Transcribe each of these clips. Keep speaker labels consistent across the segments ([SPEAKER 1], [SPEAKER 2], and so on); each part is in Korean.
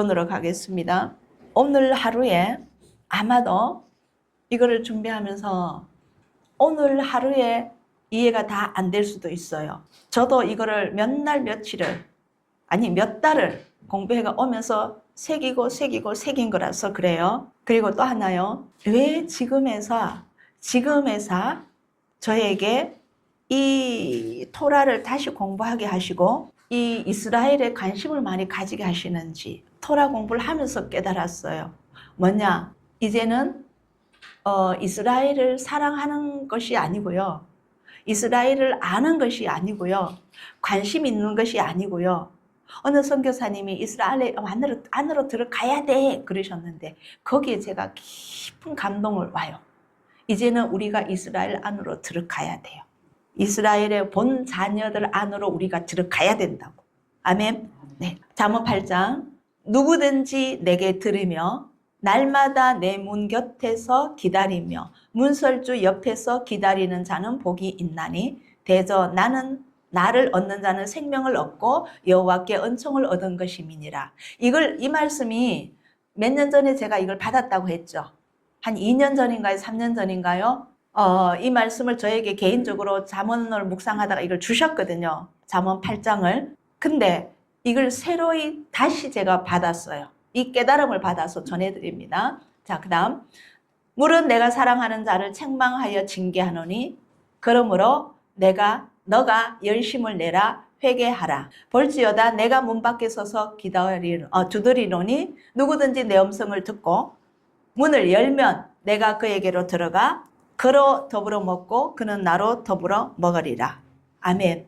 [SPEAKER 1] 으로 가겠습니다. 오늘 하루에 아마도 이거를 준비하면서 오늘 하루에 이해가 다 안 될 수도 있어요. 저도 이거를 몇 날 며칠을 아니 몇 달을 공부해가 오면서 새긴 거라서 그래요. 그리고 또 하나요. 왜 지금에서 저에게 이 토라를 다시 공부하게 하시고 이 이스라엘에 관심을 많이 가지게 하시는지 토라 공부를 하면서 깨달았어요. 뭐냐? 이제는 이스라엘을 사랑하는 것이 아니고요. 이스라엘을 아는 것이 아니고요. 관심 있는 것이 아니고요. 어느 선교사님이 이스라엘 안으로 들어가야 돼 그러셨는데 거기에 제가 깊은 감동을 와요. 이제는 우리가 이스라엘 안으로 들어가야 돼요. 이스라엘의 본 자녀들 안으로 우리가 들어가야 된다고. 아멘. 네. 잠언 8장. 누구든지 내게 들으며 날마다 내 문 곁에서 기다리며 문설주 옆에서 기다리는 자는 복이 있나니 대저 나를 얻는 자는 생명을 얻고 여호와께 은총을 얻은 것임이니라. 이 말씀이 몇 년 전에 제가 이걸 받았다고 했죠. 한 2년 전인가요? 3년 전인가요? 이 말씀을 저에게 개인적으로 잠언을 묵상하다가 이걸 주셨거든요. 잠언 8장을. 근데 이걸 새로이 다시 제가 받았어요. 이 깨달음을 받아서 전해드립니다. 자, 그 다음. 물은 내가 사랑하는 자를 책망하여 징계하노니 그러므로 너가 열심을 내라 회개하라. 볼지어다 내가 문 밖에 서서 두드리노니 누구든지 내 음성을 듣고 문을 열면 내가 그에게로 들어가 그로 더불어 먹고 그는 나로 더불어 먹으리라. 아멘.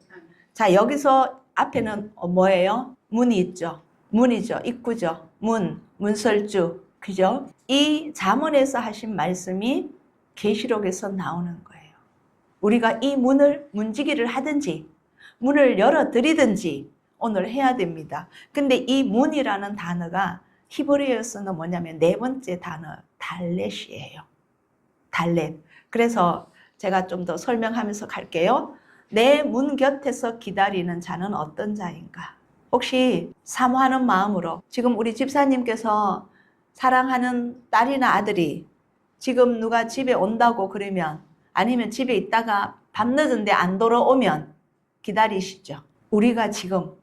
[SPEAKER 1] 자, 여기서 앞에는 뭐예요? 문이 있죠. 문이죠. 입구죠. 문설주. 그죠? 이 잠언에서 하신 말씀이 계시록에서 나오는 거예요. 우리가 이 문지기를 하든지 문을 열어드리든지 오늘 해야 됩니다. 근데 이 문이라는 단어가 히브리어에서는 뭐냐면 네 번째 단어 달렛이에요. 달렛. 그래서 제가 좀 더 설명하면서 갈게요. 내 문 곁에서 기다리는 자는 어떤 자인가? 혹시 사모하는 마음으로 지금 우리 집사님께서 사랑하는 딸이나 아들이 지금 누가 집에 온다고 그러면 아니면 집에 있다가 밤늦은데 안 돌아오면 기다리시죠. 우리가 지금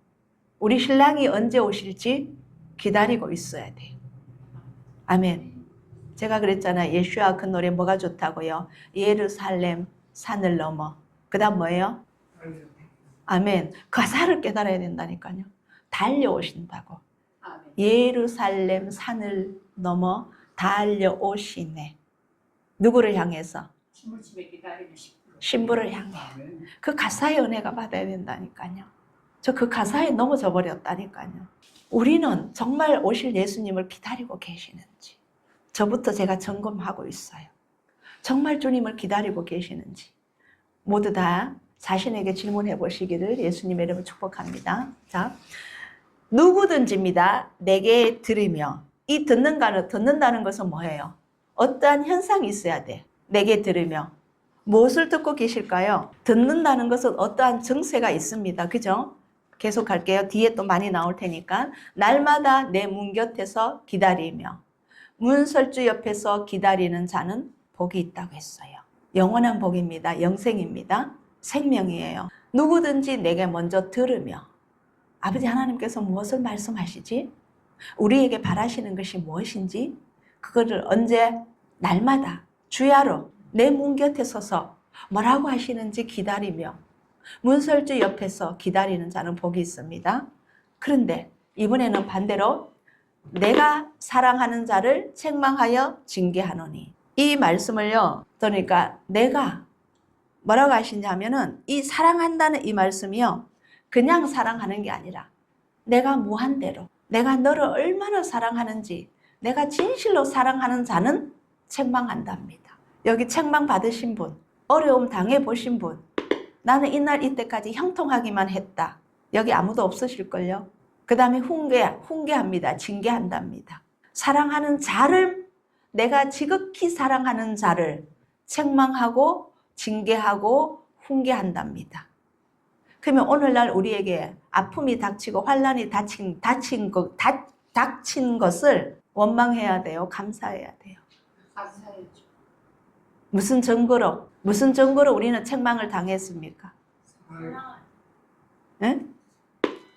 [SPEAKER 1] 우리 신랑이 언제 오실지 기다리고 있어야 돼요. 아멘. 제가 그랬잖아요. 예수야 그 노래 뭐가 좋다고요? 예루살렘 산을 넘어. 그 다음 뭐예요? 아멘. 가사를 깨달아야 된다니까요. 달려오신다고. 아멘. 예루살렘 산을 넘어 달려오시네. 누구를 향해서?
[SPEAKER 2] 신부집에 기다리는
[SPEAKER 1] 신부를 향해. 그 가사의 은혜가 받아야 된다니까요. 저 그 가사에 넘어져 버렸다니까요. 우리는 정말 오실 예수님을 기다리고 계시는지 저부터 제가 점검하고 있어요. 정말 주님을 기다리고 계시는지 모두 다 자신에게 질문해 보시기를 예수님의 이름으로 축복합니다. 자, 누구든지입니다. 내게 들으며. 이 듣는다는 것은 뭐예요? 어떠한 현상이 있어야 돼. 내게 들으며. 무엇을 듣고 계실까요? 듣는다는 것은 어떠한 증세가 있습니다. 그죠? 계속 갈게요. 뒤에 또 많이 나올 테니까. 날마다 내 문 곁에서 기다리며 문설주 옆에서 기다리는 자는 복이 있다고 했어요. 영원한 복입니다. 영생입니다. 생명이에요. 누구든지 내게 먼저 들으며. 아버지 하나님께서 무엇을 말씀하시지? 우리에게 바라시는 것이 무엇인지 그거를 언제 날마다 주야로 내 문 곁에 서서 뭐라고 하시는지 기다리며 문설주 옆에서 기다리는 자는 복이 있습니다. 그런데 이번에는 반대로 내가 사랑하는 자를 책망하여 징계하노니 이 말씀을요. 그러니까 내가 뭐라고 하시냐면은 이 사랑한다는 이 말씀이요. 그냥 사랑하는 게 아니라 내가 무한대로 내가 너를 얼마나 사랑하는지 내가 진실로 사랑하는 자는 책망한답니다. 여기 책망 받으신 분, 어려움 당해보신 분, 나는 이날 이때까지 형통하기만 했다. 여기 아무도 없으실걸요. 그 다음에 훈계합니다. 징계한답니다. 사랑하는 자를 내가 지극히 사랑하는 자를 책망하고 징계하고 훈계한답니다. 그러면 오늘날 우리에게 아픔이 닥치고 환난이 닥친 닥친 것을 원망해야 돼요? 감사해야 돼요?
[SPEAKER 2] 감사해야죠.
[SPEAKER 1] 무슨 증거로 우리는 책망을 당했습니까?
[SPEAKER 2] 사랑하죠.
[SPEAKER 1] 네?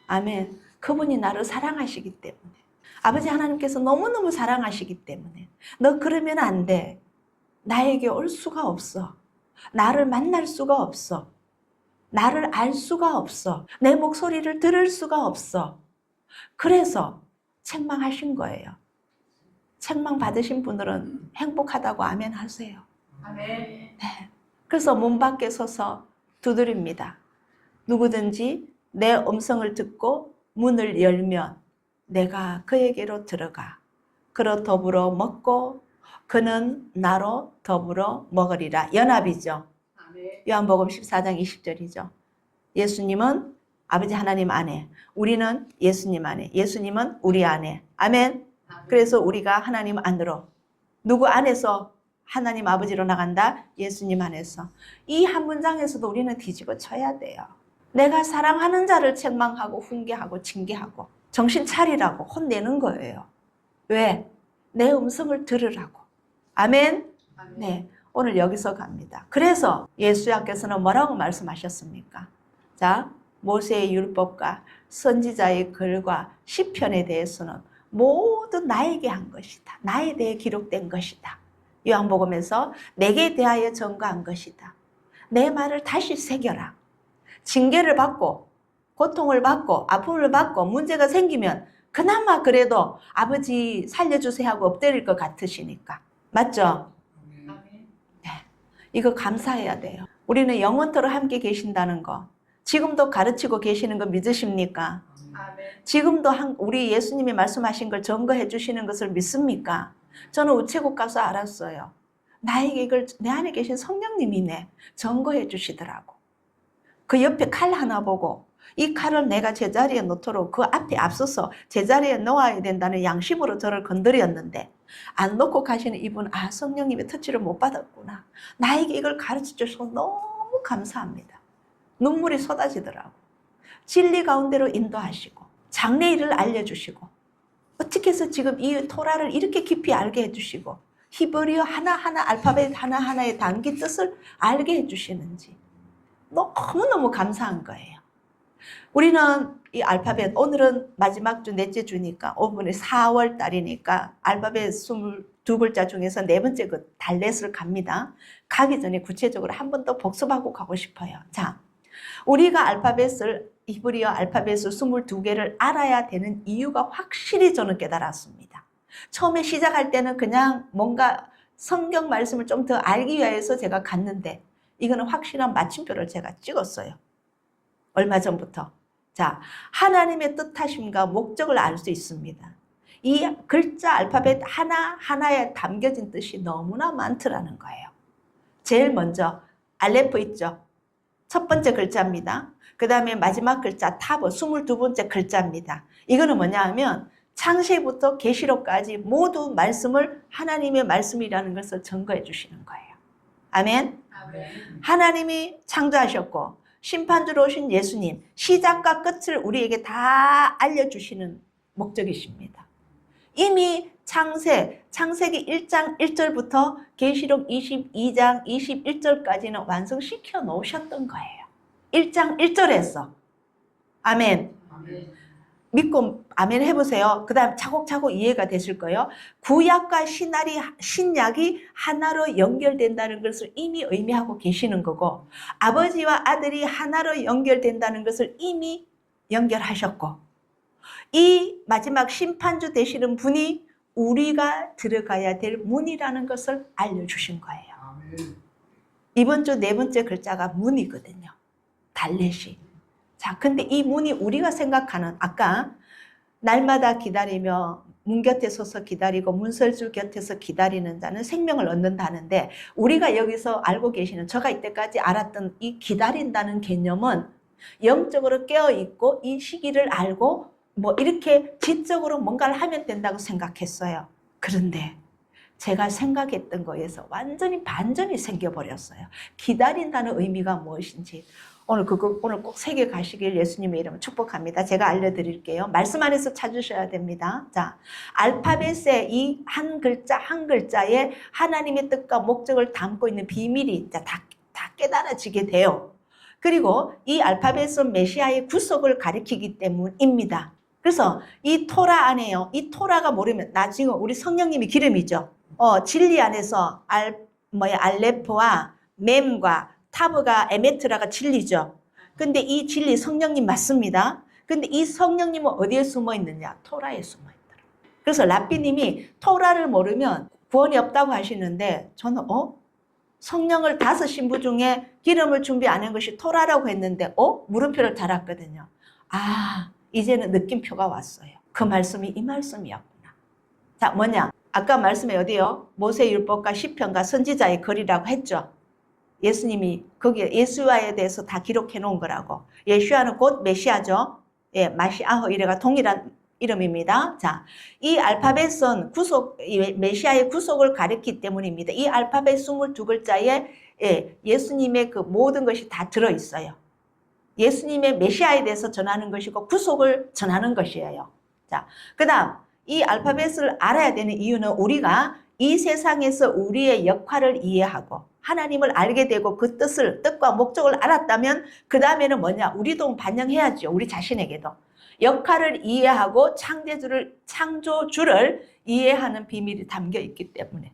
[SPEAKER 1] 아멘. 그분이 나를 사랑하시기 때문에. 아버지 하나님께서 너무너무 사랑하시기 때문에. 너 그러면 안 돼. 나에게 올 수가 없어. 나를 만날 수가 없어. 나를 알 수가 없어. 내 목소리를 들을 수가 없어. 그래서 책망하신 거예요. 책망 받으신 분들은 행복하다고 아멘 하세요.
[SPEAKER 2] 아멘.
[SPEAKER 1] 네. 그래서 문 밖에 서서 두드립니다. 누구든지 내 음성을 듣고 문을 열면 내가 그에게로 들어가. 그로 더불어 먹고 그는 나로 더불어 먹으리라. 연합이죠.
[SPEAKER 2] 아멘.
[SPEAKER 1] 요한복음 14장 20절이죠. 예수님은 아버지 하나님 안에, 우리는 예수님 안에, 예수님은 우리 안에. 아멘.
[SPEAKER 2] 아멘.
[SPEAKER 1] 그래서 우리가 하나님 안으로, 누구 안에서 하나님 아버지로 나간다? 예수님 안에서. 이 한 문장에서도 우리는 뒤집어 쳐야 돼요. 내가 사랑하는 자를 책망하고 훈계하고 징계하고 정신 차리라고 혼내는 거예요. 왜? 내 음성을 들으라고. 아멘.
[SPEAKER 2] 아멘.
[SPEAKER 1] 네, 오늘 여기서 갑니다. 그래서 예수님께서는 뭐라고 말씀하셨습니까? 자, 모세의 율법과 선지자의 글과 시편에 대해서는 모두 나에게 한 것이다. 나에 대해 기록된 것이다. 요한복음에서 내게 대하여 전가한 것이다. 내 말을 다시 새겨라. 징계를 받고 고통을 받고 아픔을 받고 문제가 생기면 그나마 그래도 아버지 살려주세요 하고 엎드릴 것 같으시니까. 맞죠?
[SPEAKER 2] 아멘.
[SPEAKER 1] 이거 감사해야 돼요. 우리는 영원토록 함께 계신다는 거. 지금도 가르치고 계시는 거 믿으십니까?
[SPEAKER 2] 아멘.
[SPEAKER 1] 지금도 우리 예수님이 말씀하신 걸 증거해 주시는 것을 믿습니까? 저는 우체국 가서 알았어요. 나에게 이걸 내 안에 계신 성령님이네. 증거해 주시더라고. 그 옆에 칼 하나 보고 이 칼을 내가 제자리에 놓도록 그 앞에 앞서서 제자리에 놓아야 된다는 양심으로 저를 건드렸는데 안 놓고 가시는 이분, 아, 성령님의 터치를 못 받았구나. 나에게 이걸 가르쳐 주셔서 너무 감사합니다. 눈물이 쏟아지더라고. 진리 가운데로 인도하시고 장래일을 알려주시고 어떻게 해서 지금 이 토라를 이렇게 깊이 알게 해주시고 히브리어 하나하나 알파벳 하나하나의 단기 뜻을 알게 해주시는지 너무너무 감사한 거예요. 우리는 이 알파벳, 오늘은 마지막 주 넷째 주니까 오늘이 4월 달이니까 알파벳 22글자 중에서 네 번째 그 달렛을 갑니다. 가기 전에 구체적으로 한 번 더 복습하고 가고 싶어요. 자, 우리가 히브리어 알파벳을 22개를 알아야 되는 이유가 확실히 저는 깨달았습니다. 처음에 시작할 때는 그냥 뭔가 성경 말씀을 좀 더 알기 위해서 제가 갔는데 이거는 확실한 마침표를 제가 찍었어요. 얼마 전부터. 자, 하나님의 뜻하심과 목적을 알 수 있습니다. 이 글자 알파벳 하나하나에 담겨진 뜻이 너무나 많더라는 거예요. 제일 먼저 알레프 있죠. 첫 번째 글자입니다. 그 다음에 마지막 글자 타브 22번째 글자입니다. 이거는 뭐냐 하면 창세기부터 계시록까지 모두 말씀을 하나님의 말씀이라는 것을 증거해 주시는 거예요. 아멘.
[SPEAKER 2] 아멘.
[SPEAKER 1] 하나님이 창조하셨고 심판주로 오신 예수님, 시작과 끝을 우리에게 다 알려주시는 목적이십니다. 이미 창세기 1장 1절부터 계시록 22장 21절까지는 완성시켜 놓으셨던 거예요. 1장 1절에서. 아멘.
[SPEAKER 2] 아멘.
[SPEAKER 1] 믿고 아멘 해보세요. 그 다음 차곡차곡 이해가 되실 거예요. 구약과 신약이 하나로 연결된다는 것을 이미 의미하고 계시는 거고 아버지와 아들이 하나로 연결된다는 것을 이미 연결하셨고 이 마지막 심판주 되시는 분이 우리가 들어가야 될 문이라는 것을 알려주신 거예요.
[SPEAKER 2] 아멘.
[SPEAKER 1] 이번 주 네 번째 글자가 문이거든요. 달렛이. 자, 근데 이 문이 우리가 생각하는 아까 날마다 기다리며 문 곁에 서서 기다리고 문설주 곁에서 기다리는 자는 생명을 얻는다는데 우리가 여기서 알고 계시는 제가 이때까지 알았던 이 기다린다는 개념은 영적으로 깨어있고 이 시기를 알고 뭐 이렇게 지적으로 뭔가를 하면 된다고 생각했어요. 그런데 제가 생각했던 거에서 완전히 반전이 생겨버렸어요. 기다린다는 의미가 무엇인지 오늘 오늘 꼭 새겨 가시길 예수님의 이름으로 축복합니다. 제가 알려드릴게요. 말씀 안에서 찾으셔야 됩니다. 자, 알파벳의 이 한 글자 한 글자에 하나님의 뜻과 목적을 담고 있는 비밀이 다 깨달아지게 돼요. 그리고 이 알파벳은 메시아의 구속을 가리키기 때문입니다. 그래서 이 토라 안에요. 이 토라가 모르면 나중에 우리 성령님이 기름이죠. 진리 안에서 알레프와 mem과 타브가 에메트라가 진리죠. 근데 이 진리 성령님 맞습니다. 근데 이 성령님은 어디에 숨어 있느냐? 토라에 숨어 있더라. 그래서 라삐님이 토라를 모르면 구원이 없다고 하시는데 저는 성령을 5 신부 중에 기름을 준비 안 한 것이 토라라고 했는데 물음표를 달았거든요. 아, 이제는 느낌표가 왔어요. 그 말씀이 이 말씀이었구나. 자, 뭐냐? 아까 말씀에 어디요? 모세율법과 시편과 선지자의 글이라고 했죠. 예수님이 거기에 예수와에 대해서 다 기록해 놓은 거라고. 예수와는 곧 메시아죠. 예, 마시아허 이래가 동일한 이름입니다. 자, 이 알파벳은 메시아의 구속을 가리키기 때문입니다. 이 알파벳 22글자에 예수님의 그 모든 것이 다 들어있어요. 예수님의 메시아에 대해서 전하는 것이고 구속을 전하는 것이에요. 자, 그 다음 이 알파벳을 알아야 되는 이유는 우리가 이 세상에서 우리의 역할을 이해하고 하나님을 알게 되고 그 뜻과 목적을 알았다면 그 다음에는 뭐냐? 우리도 반영해야죠. 우리 자신에게도. 역할을 이해하고 창조주를 이해하는 비밀이 담겨 있기 때문에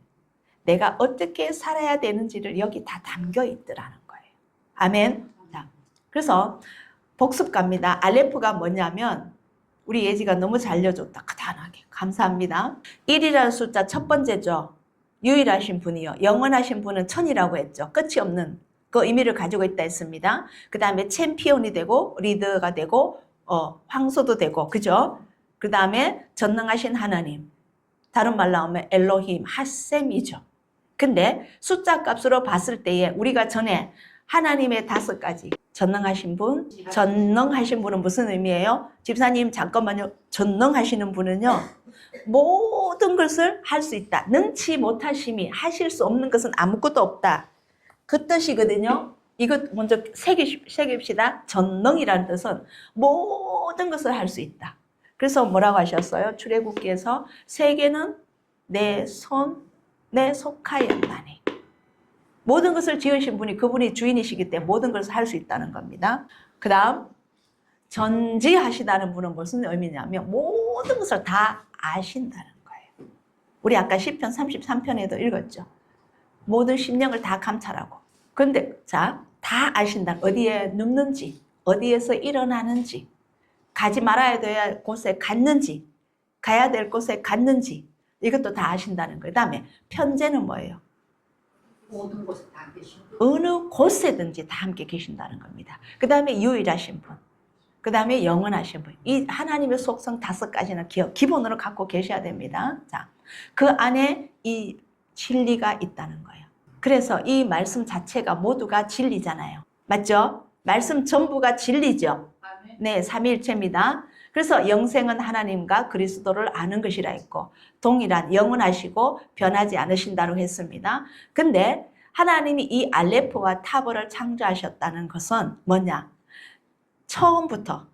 [SPEAKER 1] 내가 어떻게 살아야 되는지를 여기 다 담겨 있더라는 거예요. 아멘. 자, 그래서 복습 갑니다. 알레프가 뭐냐면 우리 예지가 너무 잘 알려줬다. 간단하게. 감사합니다. 1이라는 숫자 첫 번째죠. 유일하신 분이요. 영원하신 분은 천이라고 했죠. 끝이 없는 그 의미를 가지고 있다 했습니다. 그 다음에 챔피언이 되고 리더가 되고 황소도 되고 그죠? 그 다음에 전능하신 하나님. 다른 말로 하면 엘로힘, 핫셈이죠. 근데 숫자 값으로 봤을 때에 우리가 전에 하나님의 5가지 전능하신 분, 전능하신 분은 무슨 의미예요? 집사님 잠깐만요. 전능하시는 분은요. 모든 것을 할 수 있다. 능치 못하심이 하실 수 없는 것은 아무것도 없다. 그 뜻이거든요. 이거 먼저 새깁시다. 전능이라는 뜻은 모든 것을 할 수 있다. 그래서 뭐라고 하셨어요? 출애굽기에서 세계는 내 손에 속하였나니. 모든 것을 지으신 분이 그분이 주인이시기 때문에 모든 것을 할 수 있다는 겁니다. 그 다음 전지하시다는 분은 무슨 의미냐면 모든 것을 다 아신다는 거예요. 우리 아까 시편 33편에도 읽었죠. 모든 심령을 다 감찰하고. 그런데 자, 다 아신다. 어디에 눕는지, 어디에서 일어나는지, 가지 말아야 될 곳에 갔는지, 가야 될 곳에 갔는지 이것도 다 아신다는 거예요. 그 다음에 편재는 뭐예요?
[SPEAKER 2] 모든 곳에 다 계시고
[SPEAKER 1] 어느 곳에든지 다 함께 계신다는 겁니다. 그 다음에 유일하신 분, 그 다음에 영원하신 분. 이 하나님의 속성 5가지는 기본으로 갖고 계셔야 됩니다. 자, 그 안에 이 진리가 있다는 거예요. 그래서 이 말씀 자체가 모두가 진리잖아요. 맞죠? 말씀 전부가 진리죠. 네, 삼위일체입니다. 그래서 영생은 하나님과 그리스도를 아는 것이라 했고 동일한 영원하시고 변하지 않으신다고 했습니다. 근데 하나님이 이 알레프와 타브를 창조하셨다는 것은 뭐냐? 처음부터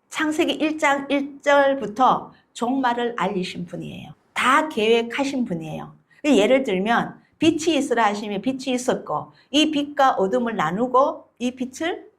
[SPEAKER 1] 창세기 1장 1절부터 종말을 알리신 분이에요. 다 계획하신 분이에요. 예를 들면 빛이 있으라 하시면 빛이 있었고 이 빛과 어둠을 나누고 이 빛을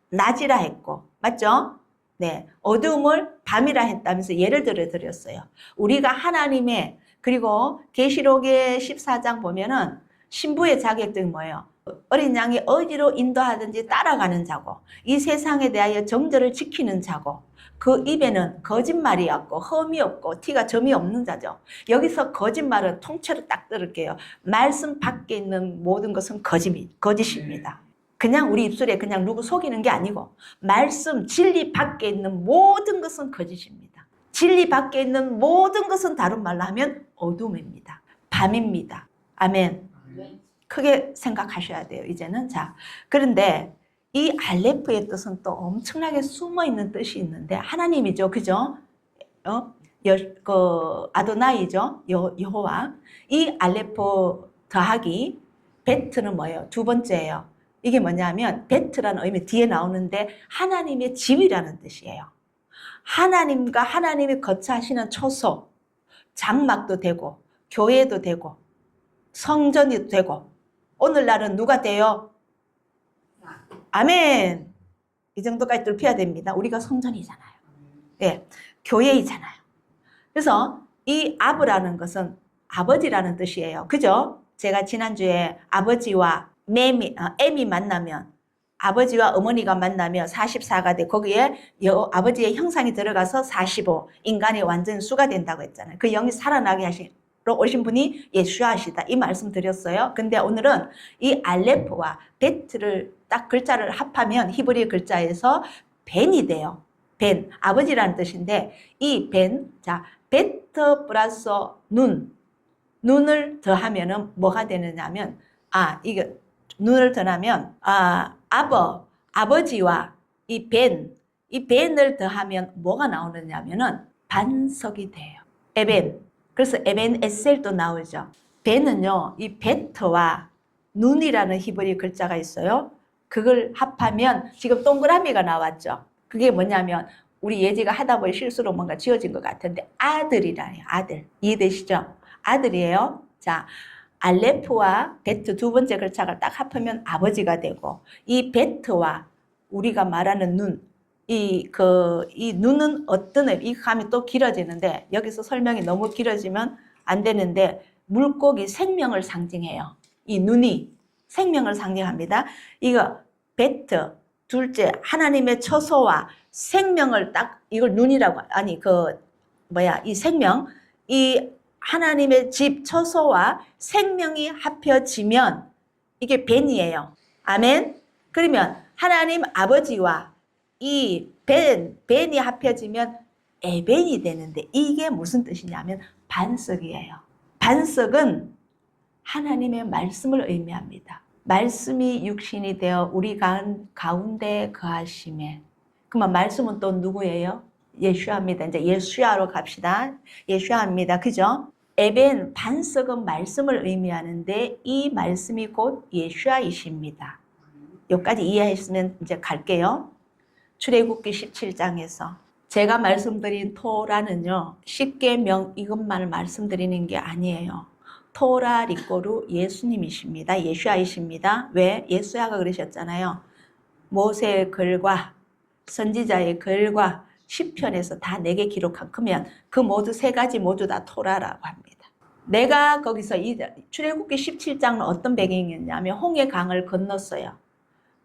[SPEAKER 1] 낮이라 했고 맞죠? 네, 어둠을 밤이라 했다면서 예를 들어 드렸어요. 우리가 하나님의 그리고 계시록의 14장 보면은 신부의 자격증이 뭐예요? 어린 양이 어디로 인도하든지 따라가는 자고 이 세상에 대하여 정절을 지키는 자고 그 입에는 거짓말이 없고 흠이 없고 티가 점이 없는 자죠. 여기서 거짓말은 통째로 딱 들을게요. 말씀 밖에 있는 모든 것은 거짓입니다. 그냥 우리 입술에 그냥 누구 속이는 게 아니고 말씀 진리 밖에 있는 모든 것은 거짓입니다. 진리 밖에 있는 모든 것은 다른 말로 하면 어둠입니다. 밤입니다. 아멘. 크게 생각하셔야 돼요. 이제는 자, 그런데 이 알레프의 뜻은 또 엄청나게 숨어있는 뜻이 있는데 하나님이죠. 그죠? 아도나이죠. 여호와. 이 알레프 더하기 베트는 뭐예요? 2번째예요. 이게 뭐냐면 베트라는 의미 뒤에 나오는데 하나님의 집이라는 뜻이에요. 하나님과 하나님이 거처하시는 초소, 장막도 되고 교회도 되고 성전이 되고 오늘날은 누가 돼요? 아멘. 이 정도까지 뚫혀야 됩니다. 우리가 성전이잖아요. 예, 교회이잖아요. 그래서 이 아브라는 것은 아버지라는 뜻이에요. 그죠? 제가 지난주에 아버지와 엠이 만나면 아버지와 어머니가 만나면 44가 돼. 거기에 아버지의 형상이 들어가서 45, 인간이 완전 수가 된다고 했잖아요. 그 영이 살아나게 하시러 오신 분이 예수아시다. 이 말씀 드렸어요. 근데 오늘은 이 알레프와 베트를 딱 글자를 합하면 히브리 글자에서 벤이 돼요. 벤, 아버지라는 뜻인데 이 벤, 자, 베트 플러스 눈을 더하면은 뭐가 되느냐면 이거 눈을 더하면 아버지와 이 벤을 더하면 뭐가 나오느냐면은 반석이 돼요. 에벤. 그래서 에벤 에셀도 나오죠. 벤은요, 이 베트와 눈이라는 히브리 글자가 있어요. 그걸 합하면 지금 동그라미가 나왔죠. 그게 뭐냐면 우리 예지가 하다 보니 실수로 뭔가 지어진 것 같은데 아들이라요. 아들. 이해되시죠? 아들이에요. 자, 알레프와 베트 두 번째 글자가 딱 합하면 아버지가 되고 이 베트와 우리가 말하는 눈, 이 눈은 어떤 의미, 이 감이 또 길어지는데 여기서 설명이 너무 길어지면 안 되는데 물고기 생명을 상징해요. 이 눈이 생명을 상징합니다. 이거 베트 둘째 하나님의 처소와 생명을 딱 이걸 눈이라고 이 생명 이 하나님의 집 처소와 생명이 합혀지면 이게 벤이에요. 아멘. 그러면 하나님 아버지와 이 벤이 합혀지면 에벤이 되는데 이게 무슨 뜻이냐면 반석이에요. 반석은 하나님의 말씀을 의미합니다. 말씀이 육신이 되어 우리 가운데 거하심에. 그러면 말씀은 또 누구예요? 예수아입니다. 이제 예수아로 갑시다. 예수아입니다. 그죠? 에벤, 반석은 말씀을 의미하는데 이 말씀이 곧 예수아이십니다. 여기까지 이해하시면 이제 갈게요. 출애굽기 17장에서 제가 말씀드린 토라는요. 십계명 이것만 말씀드리는 게 아니에요. 토라 리꼬르 예수님이십니다. 예수아이십니다. 왜? 예수아가 그러셨잖아요. 모세의 글과 선지자의 글과 시편에서 다 내게 기록한 그러면 그 모두 세 가지 모두 다 토라라고 합니다. 내가 거기서 이 출애굽기 17장은 어떤 배경이었냐면 홍해 강을 건넜어요.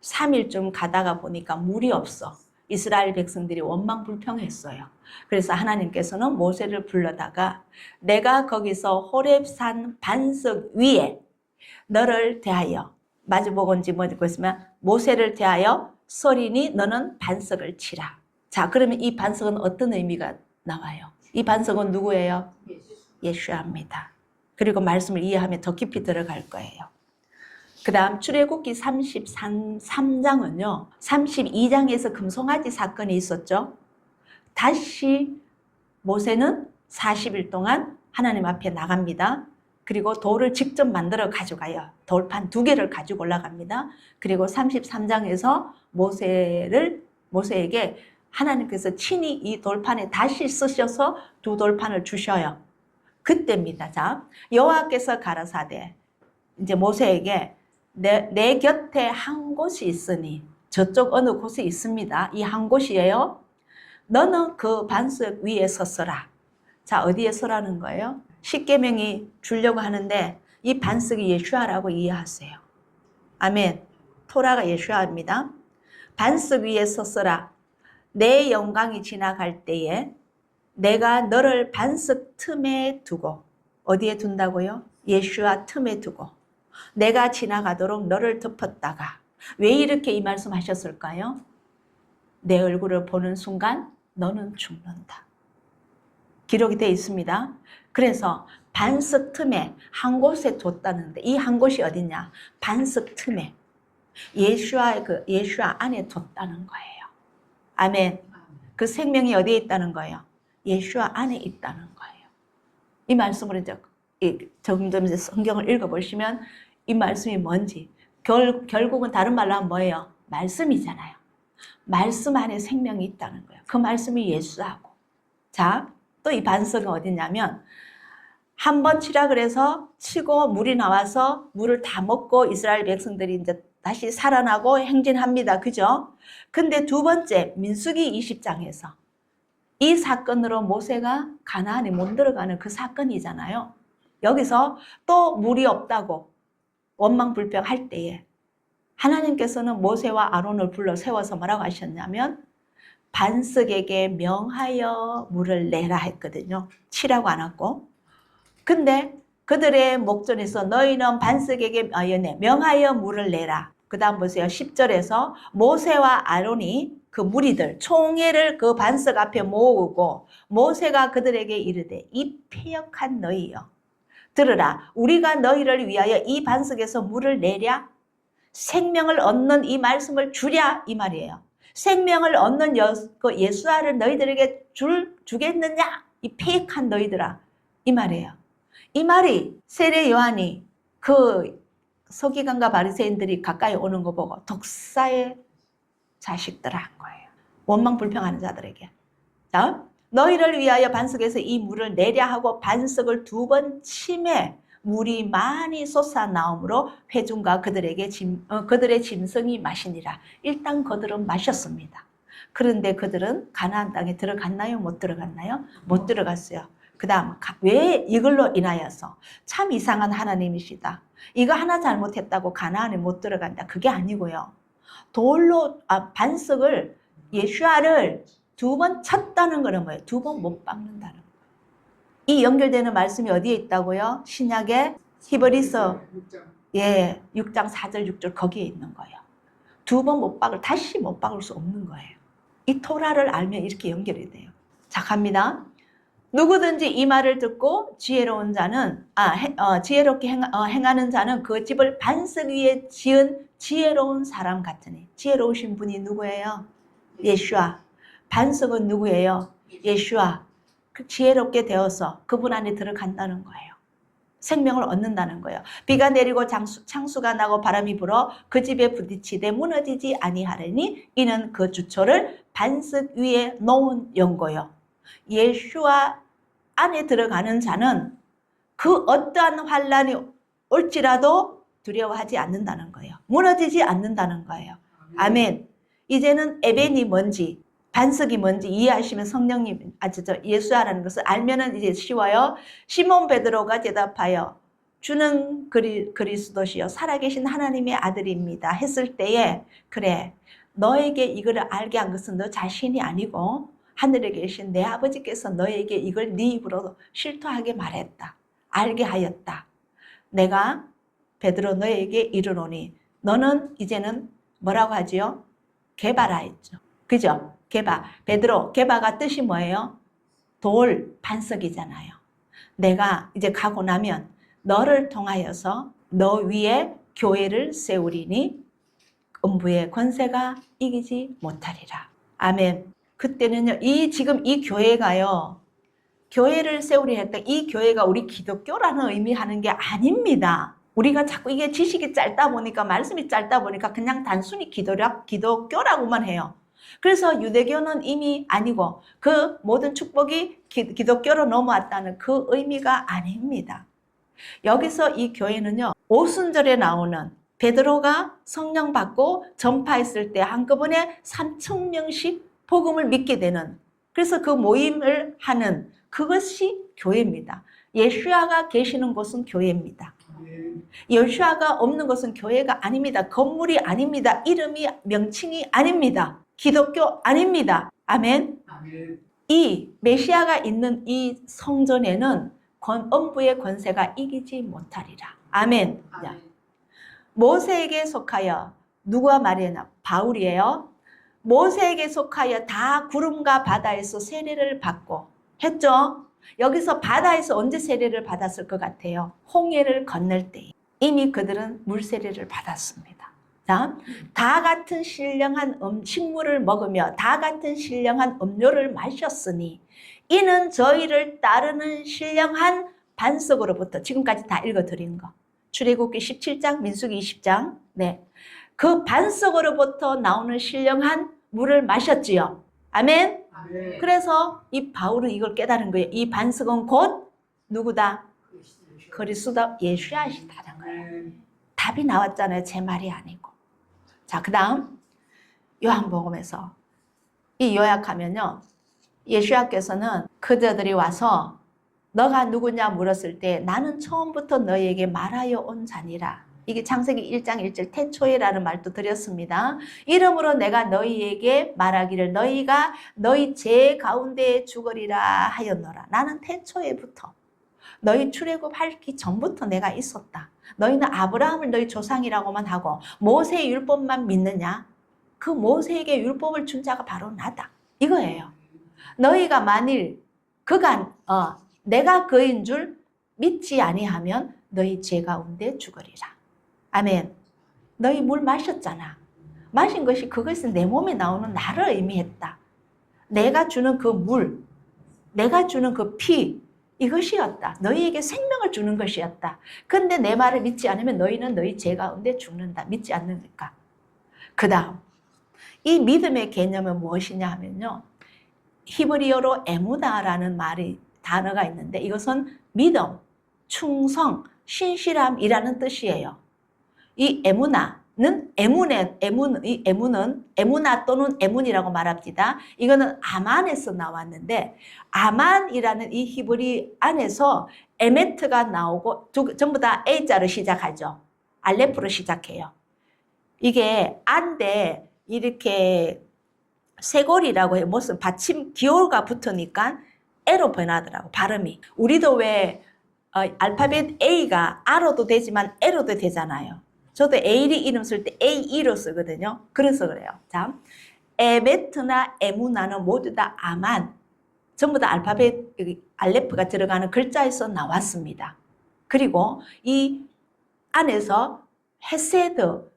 [SPEAKER 1] 3일쯤 가다가 보니까 물이 없어. 이스라엘 백성들이 원망불평했어요. 그래서 하나님께서는 모세를 불러다가 내가 거기서 호렙산 반석 위에 너를 대하여 마주보건지 뭐고 있으면 모세를 대하여 소리니 너는 반석을 치라. 자, 그러면 이 반석은 어떤 의미가 나와요? 이 반석은 누구예요? 예수아입니다. 그리고 말씀을 이해하면 더 깊이 들어갈 거예요. 그 다음 출애굽기 33장은요. 32장에서 금송아지 사건이 있었죠. 다시 모세는 40일 동안 하나님 앞에 나갑니다. 그리고 돌을 직접 만들어 가져가요. 돌판 2개를 가지고 올라갑니다. 그리고 33장에서 모세에게 하나님께서 친히 이 돌판에 다시 쓰셔서 2 돌판을 주셔요. 그때입니다. 자, 여호와께서 가라사대 이제 모세에게 내 곁에 한 곳이 있으니 저쪽 어느 곳에 있습니다. 이 한 곳이에요. 너는 그 반석 위에 섰어라. 자, 어디에 서라는 거예요? 십계명이 주려고 하는데 이 반석이 예수아라고 이해하세요. 아멘. 토라가 예수아입니다. 반석 위에 섰어라. 내 영광이 지나갈 때에 내가 너를 반석 틈에 두고 어디에 둔다고요? 예수아 틈에 두고 내가 지나가도록 너를 덮었다가 왜 이렇게 이 말씀 하셨을까요? 내 얼굴을 보는 순간 너는 죽는다. 기록이 되어 있습니다. 그래서 반석 틈에 한 곳에 뒀다는데 이 한 곳이 어디냐? 반석 틈에 예수아 안에 뒀다는 거예요. 아멘. 그 생명이 어디에 있다는 거예요? 예수아 안에 있다는 거예요. 이 말씀을 이제 점점 성경을 읽어보시면 이 말씀이 뭔지 결국은 다른 말로 하면 뭐예요? 말씀이잖아요. 말씀 안에 생명이 있다는 거예요. 그 말씀이 예수하고. 자, 또 이 반석은 어디냐면 한 번 치라 그래서 치고 물이 나와서 물을 다 먹고 이스라엘 백성들이 이제 다시 살아나고 행진합니다. 그죠? 근데 두 번째 민수기 20장에서 이 사건으로 모세가 가나안에 못 들어가는 그 사건이잖아요. 여기서 또 물이 없다고 원망불평할 때에 하나님께서는 모세와 아론을 불러 세워서 뭐라고 하셨냐면 반석에게 명하여 물을 내라 했거든요. 치라고 안 했고. 근데 그들의 목전에서 너희는 반석에게 명하여 물을 내라. 그 다음 보세요. 10절에서 모세와 아론이 그 무리들 총회를 그 반석 앞에 모으고 모세가 그들에게 이르되 이 패역한 너희여 들으라. 우리가 너희를 위하여 이 반석에서 물을 내랴. 생명을 얻는 이 말씀을 주랴 이 말이에요. 생명을 얻는 예수아를 너희들에게 주겠느냐 이 패역한 너희들아 이 말이에요. 이 말이 세례 요한이 그 서기관과 바리새인들이 가까이 오는 거 보고 독사의 자식들아 한 거예요. 원망불평하는 자들에게. 자, 너희를 위하여 반석에서 이 물을 내랴 하고 반석을 두 번 치매 물이 많이 솟아나오므로 회중과 그들의 짐승이 마시니라. 일단 그들은 마셨습니다. 그런데 그들은 가나안 땅에 들어갔나요? 못 들어갔나요? 못 들어갔어요. 그 다음 왜 이걸로 인하여서 참 이상한 하나님이시다. 이거 하나 잘못했다고 가나안에 못 들어간다. 그게 아니고요. 돌로 반석을 예수아를 두 번 쳤다는 거는 뭐예요? 두 번 못 박는다는 거예요. 이 연결되는 말씀이 어디에 있다고요? 신약의 히브리서 6장 4절 6절 거기에 있는 거예요. 두 번 못 박을 다시 못 박을 수 없는 거예요. 이 토라를 알면 이렇게 연결이 돼요. 자, 갑니다. 누구든지 이 말을 듣고 지혜로운 자는 지혜롭게 행하는 자는 그 집을 반석 위에 지은 지혜로운 사람 같으니. 지혜로우신 분이 누구예요? 예수아. 반석은 누구예요? 예수아. 그 지혜롭게 되어서 그분 안에 들어간다는 거예요. 생명을 얻는다는 거예요. 비가 내리고 창수가 나고 바람이 불어 그 집에 부딪히되 무너지지 아니하리니 이는 그 주초를 반석 위에 놓은 연고요. 예수와 안에 들어가는 자는 그 어떠한 환란이 올지라도 두려워하지 않는다는 거예요. 무너지지 않는다는 거예요. 아멘. 이제는 에벤이 뭔지 반석이 뭔지 이해하시면 성령님 예수라는 것을 알면은 이제 쉬워요. 시몬 베드로가 대답하여 주는 그리스도시요 살아계신 하나님의 아들입니다 했을 때에 그래 너에게 이걸 알게 한 것은 너 자신이 아니고 하늘에 계신 내 아버지께서 너에게 이걸 네 입으로 실토하게 말했다. 알게 하였다. 내가 베드로 너에게 이르노니 너는 이제는 뭐라고 하지요? 게바라 했죠. 그죠? 게바. 베드로, 게바가 뜻이 뭐예요? 돌, 반석이잖아요. 내가 이제 가고 나면 너를 통하여서 너 위에 교회를 세우리니 음부의 권세가 이기지 못하리라. 아멘. 그때는요, 지금 이 교회가요, 교회를 세우리 했다. 이 교회가 우리 기독교라는 의미하는 게 아닙니다. 우리가 자꾸 이게 지식이 짧다 보니까, 말씀이 짧다 보니까 그냥 단순히 기독교라고만 해요. 그래서 유대교는 이미 아니고 그 모든 축복이 기독교로 넘어왔다는 그 의미가 아닙니다. 여기서 이 교회는요, 오순절에 나오는 베드로가 성령 받고 전파했을 때 한꺼번에 3,000명씩 복음을 믿게 되는, 그래서 그 모임을 하는 그것이 교회입니다. 예수아가 계시는 곳은 교회입니다. 예수아가 없는 곳은 교회가 아닙니다. 건물이 아닙니다. 이름이 명칭이 아닙니다. 기독교 아닙니다. 아멘. 이 메시아가 있는 이 성전에는 음부의 권세가 이기지 못하리라. 아멘. 모세에게 속하여 누가 말했나? 바울이에요. 모세에게 속하여 다 구름과 바다에서 세례를 받고 했죠. 여기서 바다에서 언제 세례를 받았을 것 같아요? 홍해를 건널 때 이미 그들은 물 세례를 받았습니다. 자, 다 같은 신령한 식물을 먹으며 다 같은 신령한 음료를 마셨으니 이는 저희를 따르는 신령한 반석으로부터, 지금까지 다 읽어드린 거, 출애굽기 17장, 민수기 20장, 네. 그 반석으로부터 나오는 신령한 물을 마셨지요. 아멘.
[SPEAKER 2] 아멘.
[SPEAKER 1] 그래서 이 바울은 이걸 깨달은 거예요. 이 반석은 곧 누구다? 그리스도 예수야시다는 거예요. 답이 나왔잖아요. 제 말이 아니고. 자, 그 다음 요한복음에서 이 요약하면요. 예수야께서는 그들이 와서 너가 누구냐 물었을 때 나는 처음부터 너희에게 말하여 온 자니라. 이게 창세기 1장 1절 태초에라는 말도 드렸습니다. 이러므로 내가 너희에게 말하기를 너희가 너희 제 가운데에 죽으리라 하였노라. 나는 태초에부터 너희 출애굽하기 전부터 내가 있었다. 너희는 아브라함을 너희 조상이라고만 하고 모세의 율법만 믿느냐? 그 모세에게 율법을 준 자가 바로 나다. 이거예요. 너희가 만일 내가 그인 줄 믿지 아니하면 너희 죄 가운데 죽으리라. 아멘. 너희 물 마셨잖아. 마신 것이 그것은 내 몸에 나오는 나를 의미했다. 내가 주는 그 물, 내가 주는 그 피, 이것이었다. 너희에게 생명을 주는 것이었다. 근데 내 말을 믿지 않으면 너희는 너희 죄 가운데 죽는다. 믿지 않으니까. 그 다음 이 믿음의 개념은 무엇이냐 하면요. 히브리어로 에무나라는 단어가 있는데 이것은 믿음, 충성, 신실함이라는 뜻이에요. 이 에무나는 에무나 또는 에문이라고 말합니다. 이거는 아만에서 나왔는데 아만이라는 이 히브리 안에서 에메트가 나오고 전부 다 A자로 시작하죠. 알레프로 시작해요. 이게 안데 이렇게 쇄골이라고 해요. 무슨 받침 기호가 붙으니까 A로 변하더라고 발음이. 우리도 왜 알파벳 A가 R로도 되지만 L로도 되잖아요. 저도 A리 이름 쓸 때 AE로 쓰거든요. 그래서 그래요. 자, 에메트나 에무나는 모두 다 아만, 전부 다 알파벳 알레프가 들어가는 글자에서 나왔습니다. 그리고 이 안에서 헤세드,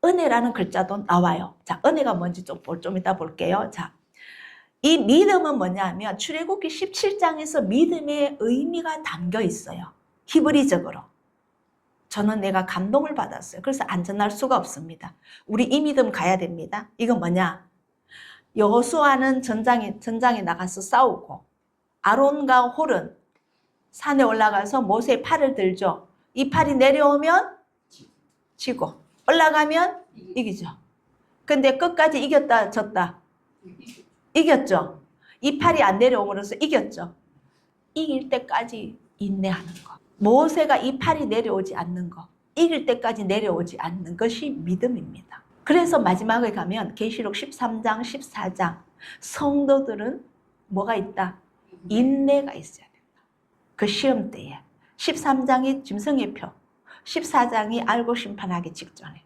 [SPEAKER 1] 은혜라는 글자도 나와요. 자, 은혜가 뭔지 좀 이따 볼게요. 자, 이 믿음은 뭐냐면 출애굽기 17장에서 믿음의 의미가 담겨 있어요. 히브리적으로. 저는 내가 감동을 받았어요. 그래서 안전할 수가 없습니다. 우리 이 믿음 가야 됩니다. 이건 뭐냐? 여호수아는 전장에 나가서 싸우고 아론과 홀은 산에 올라가서 모세의 팔을 들죠. 이 팔이 내려오면 지고 올라가면 이기죠. 근데 끝까지 이겼다 졌다? 이겼죠. 이 팔이 안 내려옴으로써 이겼죠. 이길 때까지 인내하는 거. 모세가 이 팔이 내려오지 않는 거. 이길 때까지 내려오지 않는 것이 믿음입니다. 그래서 마지막에 가면 계시록 13장, 14장 성도들은 뭐가 있다? 인내가 있어야 된다. 그 시험 때에 13장이 짐승의 표, 14장이 알고 심판하기 직전에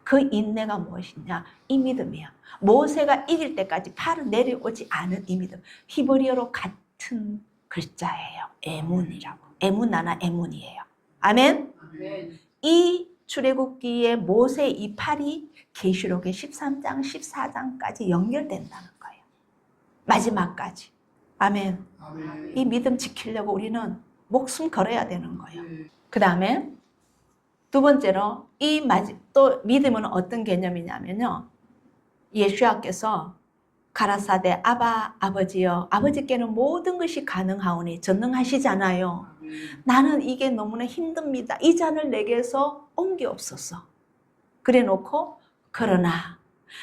[SPEAKER 1] 그 인내가 무엇이냐? 이 믿음이야. 모세가 이길 때까지 팔은 내려오지 않은 이 믿음. 히브리어로 같은 글자예요. 에문이라고. 에무나나 에문이에요. 아멘?
[SPEAKER 2] 아멘.
[SPEAKER 1] 이 출애굽기의 모세 이 팔이 계시록의 13장, 14장까지 연결된다는 거예요. 마지막까지. 아멘.
[SPEAKER 2] 아멘.
[SPEAKER 1] 이 믿음 지키려고 우리는 목숨 걸어야 되는 거예요. 그 다음에 두 번째로 또 믿음은 어떤 개념이냐면요. 예수야께서 가라사대 아바 아버지여 아버지께는 모든 것이 가능하오니 전능하시잖아요. 나는 이게 너무나 힘듭니다. 이 잔을 내게서 옮기옵소서. 그래 놓고 그러나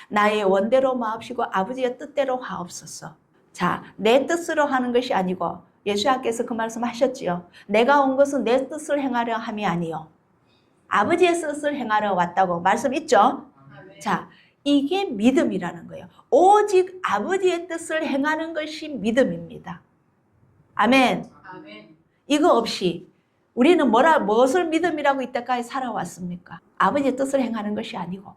[SPEAKER 1] 나의 원대로 마옵시고 아버지의 뜻대로 하옵소서. 자, 내 뜻으로 하는 것이 아니고 예수야께서 그 말씀 하셨지요. 내가 온 것은 내 뜻을 행하려 함이 아니요 아버지의 뜻을 행하러 왔다고 말씀 있죠?
[SPEAKER 2] 아멘.
[SPEAKER 1] 자, 이게 믿음이라는 거예요. 오직 아버지의 뜻을 행하는 것이 믿음입니다. 아멘.
[SPEAKER 2] 아멘.
[SPEAKER 1] 이거 없이 우리는 무엇을 믿음이라고 이때까지 살아왔습니까? 아버지의 뜻을 행하는 것이 아니고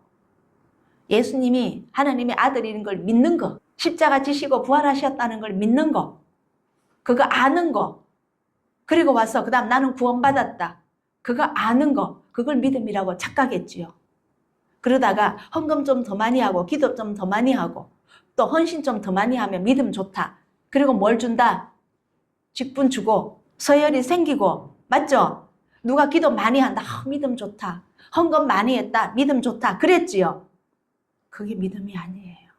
[SPEAKER 1] 예수님이 하나님의 아들인 걸 믿는 거, 십자가 지시고 부활하셨다는 걸 믿는 거, 그거 아는 거, 그리고 와서 그 다음 나는 구원받았다. 그거 아는 거, 그걸 믿음이라고 착각했지요. 그러다가 헌금 좀 더 많이 하고 기도 좀 더 많이 하고 또 헌신 좀 더 많이 하면 믿음 좋다. 그리고 뭘 준다? 직분 주고 서열이 생기고 맞죠? 누가 기도 많이 한다. 믿음 좋다. 헌금 많이 했다. 믿음 좋다. 그랬지요. 그게 믿음이 아니에요.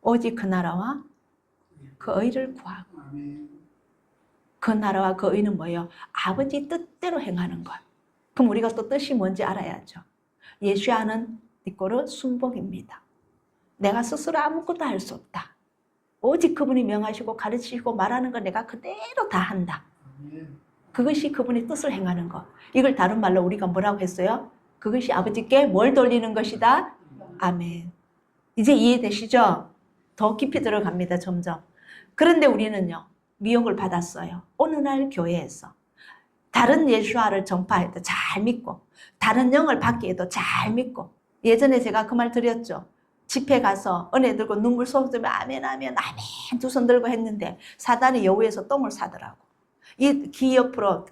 [SPEAKER 1] 오직 그 나라와 그 의를 구하고. 그 나라와 그 의는 뭐예요? 아버지 뜻대로 행하는 것. 그럼 우리가 또 뜻이 뭔지 알아야죠. 예수야는 이꼬르 순복입니다. 내가 스스로 아무것도 할 수 없다. 오직 그분이 명하시고 가르치시고 말하는 거 내가 그대로 다 한다. 그것이 그분의 뜻을 행하는 것. 이걸 다른 말로 우리가 뭐라고 했어요? 그것이 아버지께 뭘 돌리는 것이다? 아멘. 이제 이해되시죠? 더 깊이 들어갑니다. 점점. 그런데 우리는요. 미혹을 받았어요. 어느 날 교회에서 다른 예수와를 전파해도 잘 믿고 다른 영을 받기에도 잘 믿고 예전에 제가 그 말 드렸죠. 집회 가서 은혜 들고 눈물 쏟으며 아멘 아멘 아멘 두 손 들고 했는데 사단이 여우에서 똥을 싸더라고. 이 귀 옆으로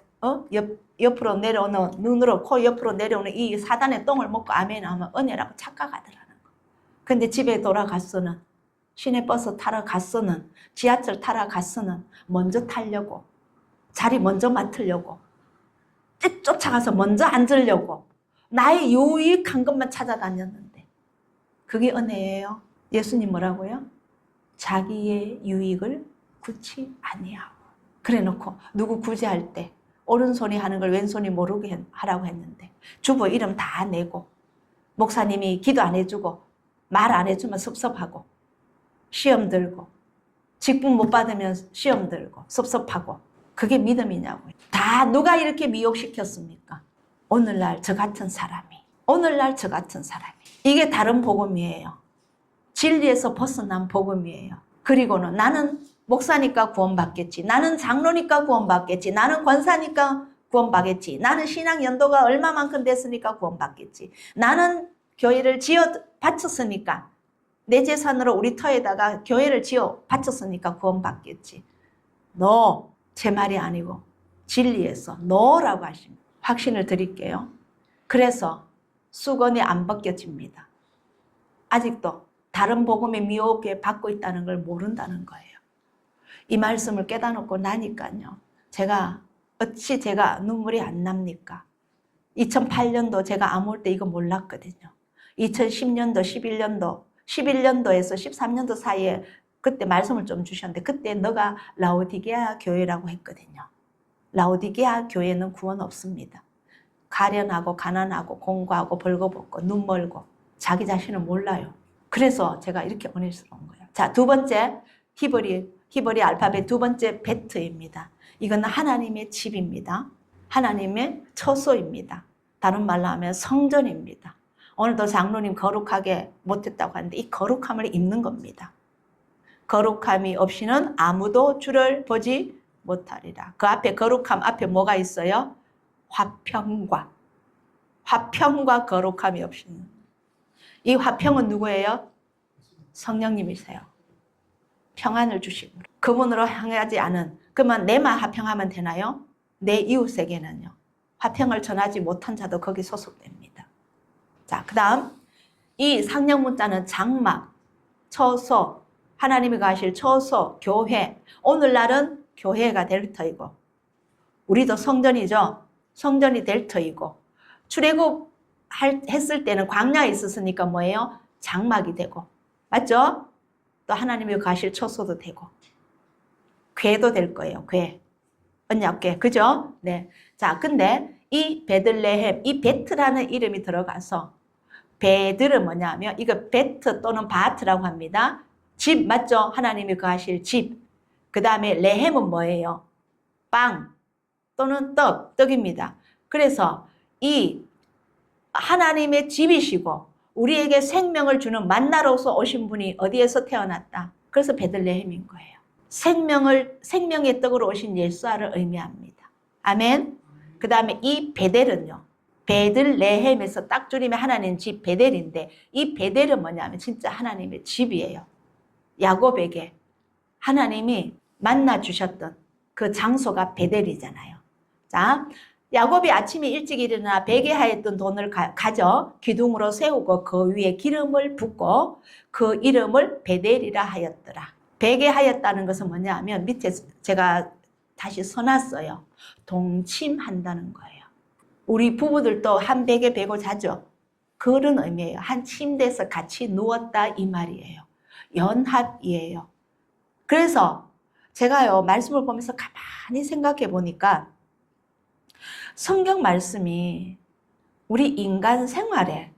[SPEAKER 1] 옆으로 내려오는 눈으로 코 옆으로 내려오는 이 사단의 똥을 먹고 아멘 하면 은혜라고 착각하더라는 거. 근데 집에 돌아갔어는 시내버스 타러 갔어는 지하철 타러 갔어는 먼저 타려고 자리 먼저 맡으려고 쫓아가서 먼저 앉으려고 나의 유익한 것만 찾아다녔는데 그게 은혜예요. 예수님 뭐라고요? 자기의 유익을 구치 아니하고 그래놓고 누구 구제할 때 오른손이 하는 걸 왼손이 모르게 하라고 했는데 주보 이름 다 내고 목사님이 기도 안 해주고 말 안 해주면 섭섭하고 시험 들고 직분 못 받으면 시험 들고 섭섭하고 그게 믿음이냐고요. 다 누가 이렇게 미혹시켰습니까? 오늘날 저 같은 사람이 이게 다른 복음이에요. 진리에서 벗어난 복음이에요. 그리고는 나는 목사니까 구원받겠지. 나는 장로니까 구원받겠지. 나는 권사니까 구원받겠지. 나는 신앙 연도가 얼마만큼 됐으니까 구원받겠지. 나는 교회를 지어 바쳤으니까 내 재산으로 우리 터에다가 교회를 지어 바쳤으니까 구원받겠지. 너, 제 말이 아니고 진리에서 너라고 하십니다. 확신을 드릴게요. 그래서 수건이 안 벗겨집니다. 아직도 다른 복음의 미혹에 받고 있다는 걸 모른다는 거예요. 이 말씀을 깨닫고 나니까요. 어찌 제가 눈물이 안 납니까? 2008년도 제가 아무 때 이거 몰랐거든요. 2010년도, 11년도에서 13년도 사이에 그때 말씀을 좀 주셨는데 그때 너가 라오디게아 교회라고 했거든요. 라오디게아 교회는 구원 없습니다. 가련하고 가난하고 공고하고 벌거벗고 눈 멀고 자기 자신을 몰라요. 그래서 제가 이렇게 은혜스러운 거예요. 자, 두 번째 히브리 알파벳 두 번째 베트입니다. 이건 하나님의 집입니다. 하나님의 처소입니다. 다른 말로 하면 성전입니다. 오늘도 장로님 거룩하게 못했다고 하는데 이 거룩함을 입는 겁니다. 거룩함이 없이는 아무도 주를 보지 못하리라. 그 앞에 거룩함 앞에 뭐가 있어요? 화평과 거룩함이 없이는. 이 화평은 누구예요? 성령님이세요. 평안을 주시고 그분으로 향하지 않은 그러면 내만 화평하면 되나요? 내 이웃에게는요. 화평을 전하지 못한 자도 거기 소속됩니다. 자, 그 다음 이 상형 문자는 장막, 처소, 하나님이 가실 처소, 교회. 오늘날은 교회가 될 터이고 우리도 성전이죠. 성전이 될 터이고 출애굽 했을 때는 광야에 있었으니까 뭐예요? 장막이 되고 맞죠? 또 하나님이 가실 처소도 되고 궤도 될 거예요. 궤. 언약궤. 그죠? 네. 자, 근데 이 베들레헴, 이 베트라는 이름이 들어가서 베들은 뭐냐면 이거 베트 또는 바트라고 합니다. 집 맞죠? 하나님이 거하실 집. 그 다음에 레헴은 뭐예요? 빵 또는 떡입니다. 그래서 이 하나님의 집이시고 우리에게 생명을 주는 만나로서 오신 분이 어디에서 태어났다? 그래서 베들레헴인 거예요. 생명의 떡으로 오신 예수아를 의미합니다. 아멘. 그 다음에 이 베델은요. 베들레헴에서 딱 줄이면 하나님 집 베델인데 이 베델은 뭐냐면 진짜 하나님의 집이에요. 야곱에게 하나님이 만나 주셨던 그 장소가 베델이잖아요. 자, 야곱이 아침에 일찍 일어나 베개하였던 돈을 가져 기둥으로 세우고 그 위에 기름을 붓고 그 이름을 베델이라 하였더라. 베개하였다는 것은 뭐냐 하면 밑에 제가 다시 써놨어요. 동침한다는 거예요. 우리 부부들도 한 베개 베고 자죠. 그런 의미예요. 한 침대에서 같이 누웠다 이 말이에요. 연합이에요. 그래서 제가요 말씀을 보면서 가만히 생각해 보니까 성경 말씀이 우리 인간 생활에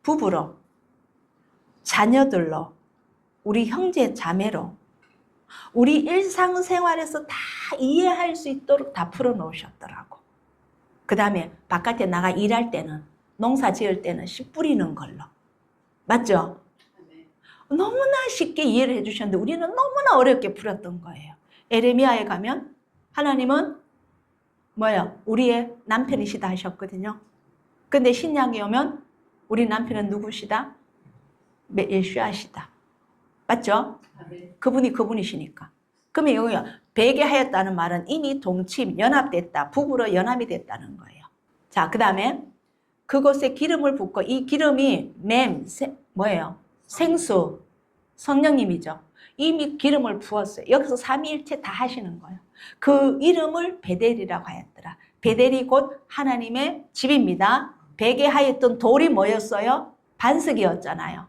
[SPEAKER 1] 부부로, 자녀들로, 우리 형제 자매로, 우리 일상생활에서 다 이해할 수 있도록 다 풀어놓으셨더라고. 그 다음에 바깥에 나가 일할 때는, 농사 지을 때는 씨 뿌리는 걸로. 맞죠? 너무나 쉽게 이해를 해주셨는데 우리는 너무나 어렵게 풀었던 거예요. 에레미야에 가면 하나님은 뭐예요? 우리의 남편이시다 하셨거든요. 근데 신약에 오면 우리 남편은 누구시다? 예수야시다. 맞죠? 그분이 그분이시니까. 그러면 여기요. 배개하였다는 말은 이미 동침, 연합됐다. 부부로 연합이 됐다는 거예요. 자, 그 다음에 그곳에 기름을 붓고 이 기름이 뭐예요? 생수, 성령님이죠. 이미 기름을 부었어요. 여기서 삼위일체 다 하시는 거예요. 그 이름을 베델이라고 하였더라. 베델이 곧 하나님의 집입니다. 베개하였던 돌이 뭐였어요? 반석이었잖아요.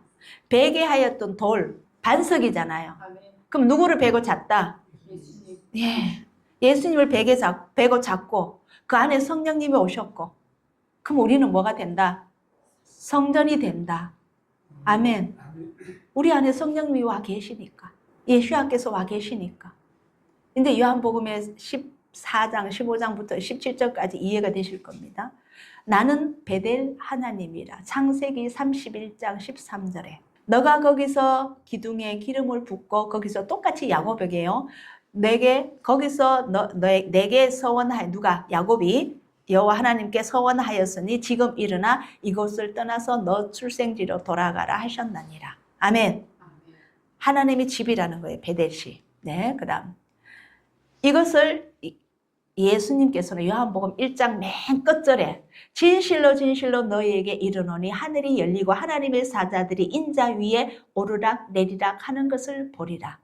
[SPEAKER 1] 베개하였던 돌, 반석이잖아요. 그럼 누구를 베고 잤다? 예. 예수님을 베고 잤고 그 안에 성령님이 오셨고 그럼 우리는 뭐가 된다? 성전이 된다. 아멘. 우리 안에 성령님이 와 계시니까. 예수님께서 와 계시니까. 근데 요한복음의 14장, 15장부터 17절까지 이해가 되실 겁니다. 나는 베델 하나님이라. 창세기 31장 13절에 너가 거기서 기둥에 기름을 붓고 거기서 똑같이 야곱에게요. 내게 서원하여 누가? 야곱이 여호와 하나님께 서원하였으니 지금 일어나 이곳을 떠나서 너 출생지로 돌아가라 하셨나니라. 아멘. 하나님의 집이라는 거예요. 베델시. 네, 그다음 이것을 예수님께서는 요한복음 1장 맨 끝절에 진실로 진실로 너희에게 이르노니 하늘이 열리고 하나님의 사자들이 인자 위에 오르락 내리락 하는 것을 보리라.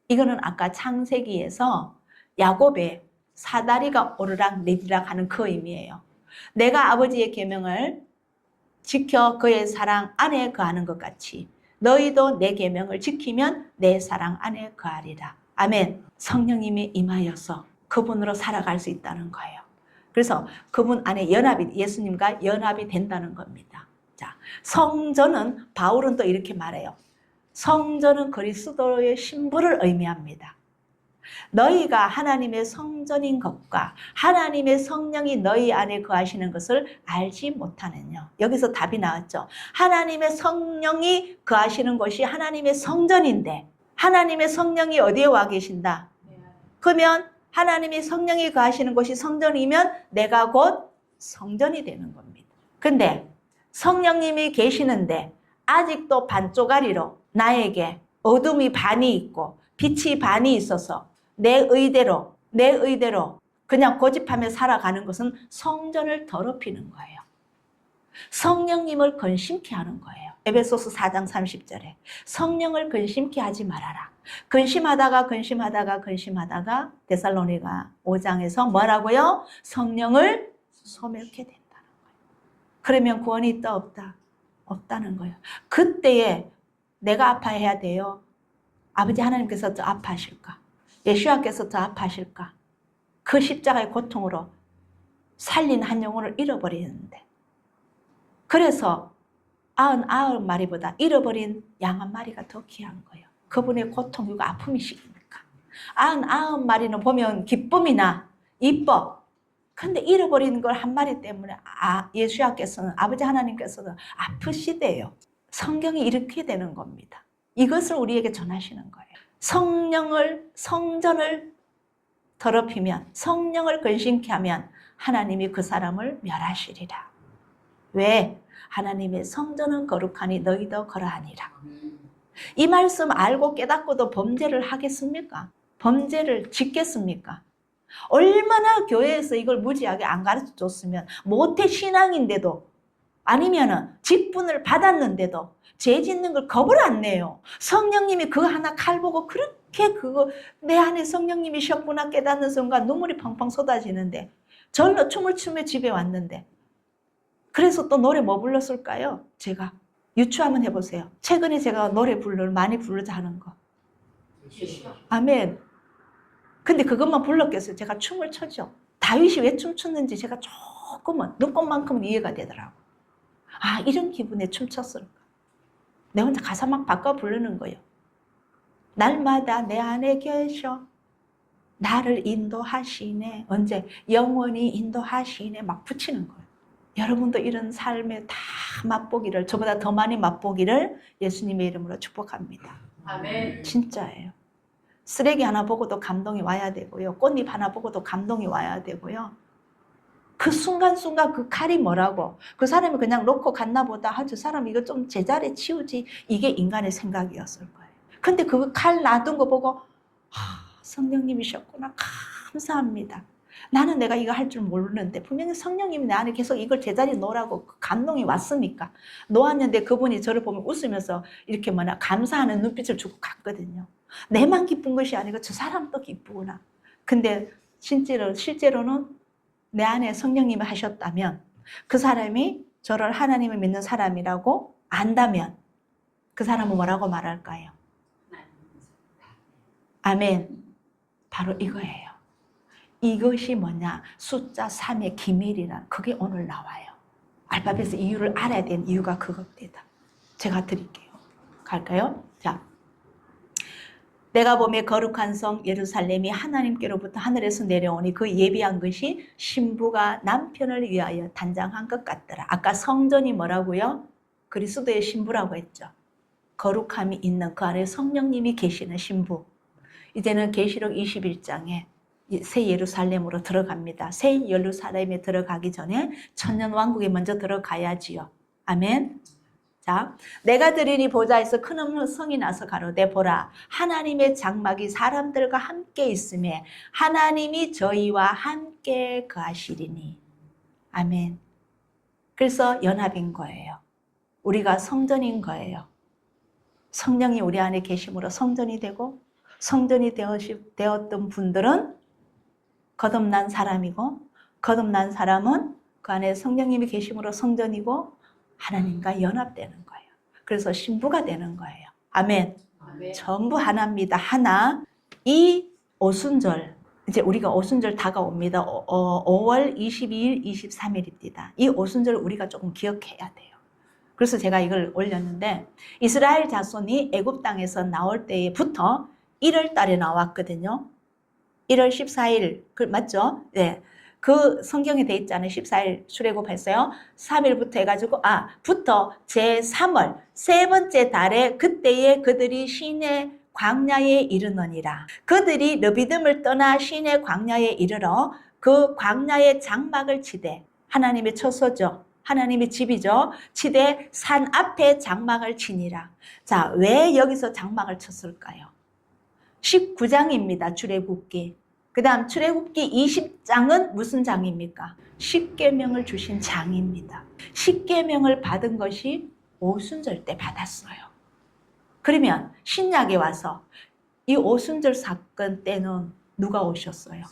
[SPEAKER 1] 이거는 아까 창세기에서 야곱의 사다리가 오르락 내리락 하는 그 의미예요. 내가 아버지의 계명을 지켜 그의 사랑 안에 거하는 것 같이 너희도 내 계명을 지키면 내 사랑 안에 거하리라. 아멘. 성령님이 임하여서 그분으로 살아갈 수 있다는 거예요. 그래서 그분 안에 예수님과 연합이 된다는 겁니다. 자, 성전은 바울은 또 이렇게 말해요. 성전은 그리스도의 신부를 의미합니다. 너희가 하나님의 성전인 것과 하나님의 성령이 너희 안에 거하시는 것을 알지 못하느냐. 여기서 답이 나왔죠. 하나님의 성령이 거하시는 것이 하나님의 성전인데 하나님의 성령이 어디에 와 계신다? 그러면 하나님의 성령이 거하시는 곳이 성전이면 내가 곧 성전이 되는 겁니다. 근데 성령님이 계시는데 아직도 반쪽짜리로 나에게 어둠이 반이 있고 빛이 반이 있어서 내 의대로 그냥 고집하며 살아가는 것은 성전을 더럽히는 거예요. 성령님을 근심케 하는 거예요. 에베소서 4장 30절에 성령을 근심케 하지 말아라. 근심하다가 데살로니가 5장에서 뭐라고요? 성령을 소멸케 된다는 거예요. 그러면 구원이 있다 없다? 없다는 거예요. 그때에 내가 아파해야 돼요. 아버지 하나님께서 더 아파하실까? 예수님께서 더 아파하실까? 그 십자가의 고통으로 살린 한 영혼을 잃어버리는데 그래서 99마리보다 잃어버린 양 한 마리가 더 귀한 거예요. 그분의 고통, 이거 아픔이시니까. 99마리는 보면 기쁨이나 이뻐. 근데 잃어버리는 걸 한 마리 때문에 예수님께서는 아버지 하나님께서는 아프시대요. 성경이 이렇게 되는 겁니다. 이것을 우리에게 전하시는 거예요. 성전을 더럽히면, 성령을 근심케 하면 하나님이 그 사람을 멸하시리라. 왜? 하나님의 성전은 거룩하니 너희도 그러하니라. 이 말씀 알고 깨닫고도 범죄를 하겠습니까? 범죄를 짓겠습니까? 얼마나 교회에서 이걸 무지하게 안 가르쳐 줬으면 모태 신앙인데도 아니면은 직분을 받았는데도 죄 짓는 걸 겁을 안 내요. 성령님이 그거 하나 칼 보고 그렇게 내 안에 성령님이셨구나 깨닫는 순간 눈물이 펑펑 쏟아지는데 절로 춤을 추며 집에 왔는데 그래서 또 노래 뭐 불렀을까요? 제가 유추 한번 해보세요. 최근에 제가 노래 많이 부르자 하는 거.
[SPEAKER 2] 예수야.
[SPEAKER 1] 아멘. 근데 그것만 불렀겠어요. 제가 춤을 췄죠. 다윗이 왜 춤췄는지 제가 조금은 눈꽃만큼은 이해가 되더라고. 아, 이런 기분에 춤췄을까. 내 혼자 가사 막 바꿔 부르는 거예요. 날마다 내 안에 계셔 나를 인도하시네. 언제? 영원히 인도하시네. 막 붙이는 거예요. 여러분도 이런 삶에 다 맛보기를, 저보다 더 많이 맛보기를 예수님의 이름으로 축복합니다.
[SPEAKER 2] 아멘.
[SPEAKER 1] 진짜예요. 쓰레기 하나 보고도 감동이 와야 되고요. 꽃잎 하나 보고도 감동이 와야 되고요. 그 순간순간 그 칼이 뭐라고, 그 사람이 그냥 놓고 갔나 보다. 아, 저 사람 이거 좀 제자리에 치우지. 이게 인간의 생각이었을 거예요. 근데 그 칼 놔둔 거 보고 성령님이셨구나. 감사합니다. 나는 내가 이거 할 줄 모르는데 분명히 성령님이 내 안에 계속 이걸 제자리에 놓으라고 그 감동이 왔으니까 놓았는데 그분이 저를 보면 웃으면서 이렇게 감사하는 눈빛을 주고 갔거든요. 내만 기쁜 것이 아니고 저 사람도 기쁘구나. 근데 실제로는 내 안에 성령님이 하셨다면 그 사람이 저를 하나님을 믿는 사람이라고 안다면 그 사람은 뭐라고 말할까요? 아멘. 바로 이거예요. 이것이 뭐냐? 숫자 3의 기밀이란 그게 오늘 나와요. 알파벳의 이유를 알아야 되는 이유가 그겁니다. 제가 드릴게요. 갈까요? 자, 내가 보매 거룩한 성 예루살렘이 하나님께로부터 하늘에서 내려오니 그 예비한 것이 신부가 남편을 위하여 단장한 것 같더라. 아까 성전이 뭐라고요? 그리스도의 신부라고 했죠. 거룩함이 있는 그 안에 성령님이 계시는 신부. 이제는 계시록 21장에 새 예루살렘으로 들어갑니다. 새 예루살렘에 들어가기 전에 천년왕국에 먼저 들어가야지요. 아멘. 자, 내가 들으니 보좌에서 큰 성이 나서 가로되 보라 하나님의 장막이 사람들과 함께 있음에 하나님이 저희와 함께 거하시리니. 아멘. 그래서 연합인 거예요. 우리가 성전인 거예요. 성령이 우리 안에 계심으로 성전이 되고 성전이 되었던 분들은 거듭난 사람이고 거듭난 사람은 그 안에 성령님이 계심으로 성전이고 하나님과 연합되는 거예요. 그래서 신부가 되는 거예요. 아멘.
[SPEAKER 2] 아멘.
[SPEAKER 1] 전부 하나입니다. 하나. 이 오순절, 이제 우리가 오순절 다가옵니다. 5월 22일, 23일입니다. 이 오순절을 우리가 조금 기억해야 돼요. 그래서 제가 이걸 올렸는데 이스라엘 자손이 애굽 땅에서 나올 때부터 1월 달에 나왔거든요. 1월 14일, 맞죠? 네. 그 성경에 돼 있잖아요. 14일 출애굽했어요. 3일부터 해가지고, 부터 제3월, 세 번째 달에 그때에 그들이 시내 광야에 이르느니라. 그들이 르비딤을 떠나 시내 광야에 이르러 그 광야의 장막을 치되, 하나님의 처소죠. 하나님의 집이죠. 치되 산 앞에 장막을 치니라. 자, 왜 여기서 장막을 쳤을까요? 19장입니다. 출애굽기. 그 다음 출애굽기 20장은 무슨 장입니까? 십계명을 주신 장입니다. 십계명을 받은 것이 오순절 때 받았어요. 그러면 신약에 와서 이 오순절 사건 때는 누가 오셨어요?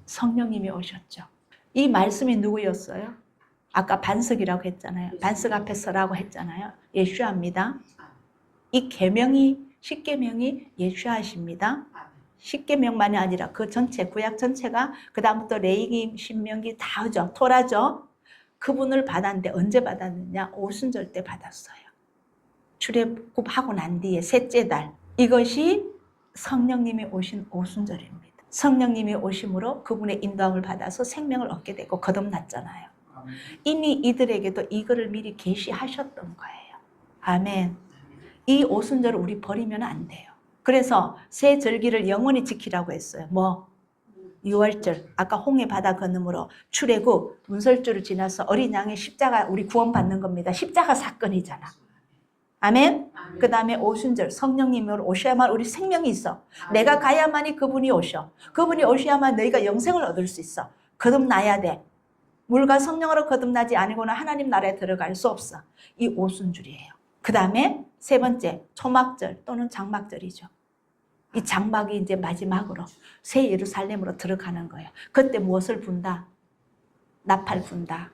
[SPEAKER 1] 성령님이 오셨죠. 이 말씀이 누구였어요? 아까 반석이라고 했잖아요. 반석 앞에 서라고 했잖아요. 예수아입니다. 이 계명이 십계명이 예수아십니다. 십계명만이 아니라 그 전체 구약 전체가 그 다음부터 레위기, 신명기 다 하죠. 토라죠. 그분을 받았는데 언제 받았느냐? 오순절 때 받았어요. 출애굽하고 난 뒤에 셋째 달. 이것이 성령님이 오신 오순절입니다. 성령님이 오심으로 그분의 인도함을 받아서 생명을 얻게 되고 거듭났잖아요. 이미 이들에게도 이거를 미리 계시하셨던 거예요. 아멘. 이 오순절을 우리 버리면 안 돼요. 그래서 새 절기를 영원히 지키라고 했어요. 뭐? 6월절. 아까 홍해 바다 건너므로 출애굽 문설주를 지나서 어린 양의 십자가 우리 구원받는 겁니다. 십자가 사건이잖아. 아멘. 그 다음에 오순절 성령님이 오셔야만 우리 생명이 있어. 내가 가야만이 그분이 오셔. 그분이 오셔야만 너희가 영생을 얻을 수 있어. 거듭나야 돼. 물과 성령으로 거듭나지 아니고는 하나님 나라에 들어갈 수 없어. 이 오순절이에요. 그 다음에 세 번째 초막절 또는 장막절이죠. 이 장막이 이제 마지막으로 새 예루살렘으로 들어가는 거예요. 그때 무엇을 분다? 나팔 분다.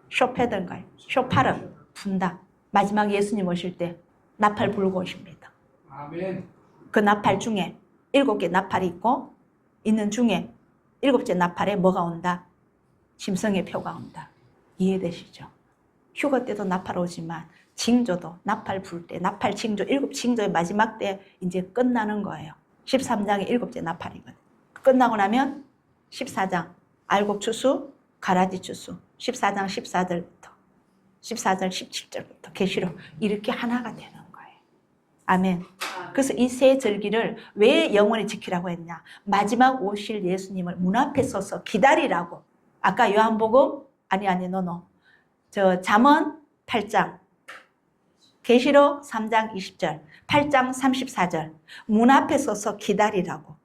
[SPEAKER 1] 쇼패든가요? 쇼파르 분다. 마지막 예수님 오실 때 나팔 불고 오십니다.
[SPEAKER 3] 아멘.
[SPEAKER 1] 그 나팔 중에 7개 나팔이 있는 중에 7째 나팔에 뭐가 온다? 짐승의 표가 온다. 이해되시죠? 휴거 때도 나팔 오지만 징조도 나팔 불 때, 나팔 징조, 7징조의 마지막 때 이제 끝나는 거예요. 13장의 7째 나팔이거든. 끝나고 나면 14장 알곡 추수, 가라지 추수, 14장 14절부터 14절 17절부터 계시록 이렇게 하나가 되는 거예요. 아멘. 그래서 이 세 절기를 왜 영원히 지키라고 했냐? 마지막 오실 예수님을 문 앞에 서서 기다리라고. 아까 요한복음 저 잠언 8장, 계시록 3장 20절, 8장 34절 문 앞에 서서 기다리라고.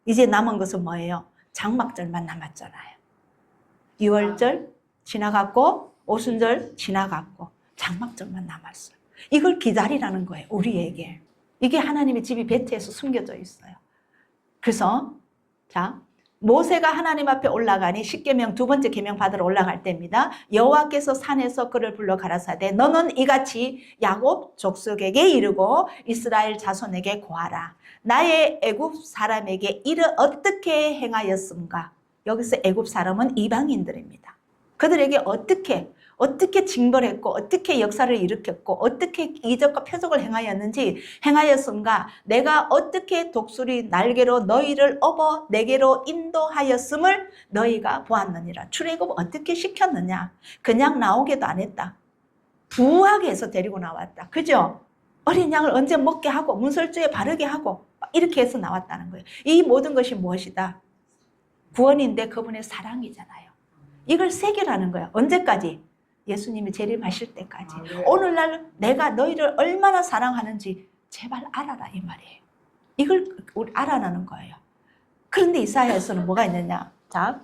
[SPEAKER 1] 이제 남은 것은 뭐예요? 장막절만 남았잖아요. 6월절 지나갔고 오순절 지나갔고 장막절만 남았어요. 이걸 기다리라는 거예요. 우리에게. 이게 하나님의 집이 베트에서 숨겨져 있어요. 그래서 자 모세가 하나님 앞에 올라가니 십계명 두 번째 계명 받으러 올라갈 때입니다. 여호와께서 산에서 그를 불러 가라사대 너는 이같이 야곱 족속에게 이르고 이스라엘 자손에게 고하라. 나의 애굽 사람에게 이를 어떻게 행하였음가? 여기서 애굽 사람은 이방인들입니다. 그들에게 어떻게 징벌했고 어떻게 역사를 일으켰고 어떻게 이적과 표적을 행하였음가? 내가 어떻게 독수리 날개로 너희를 업어 내게로 인도하였음을 너희가 보았느니라. 출애굽 어떻게 시켰느냐? 그냥 나오게도 안 했다. 부하게 해서 데리고 나왔다. 그죠? 어린 양을 언제 먹게 하고 문설주에 바르게 하고 이렇게 해서 나왔다는 거예요. 이 모든 것이 무엇이다? 구원인데 그분의 사랑이잖아요. 이걸 새기라는 거예요. 언제까지? 예수님이 재림하실 때까지. 오늘날 내가 너희를 얼마나 사랑하는지 제발 알아라 이 말이에요. 이걸 우리 알아라는 거예요. 그런데 이사야에서는 뭐가 있느냐? 자,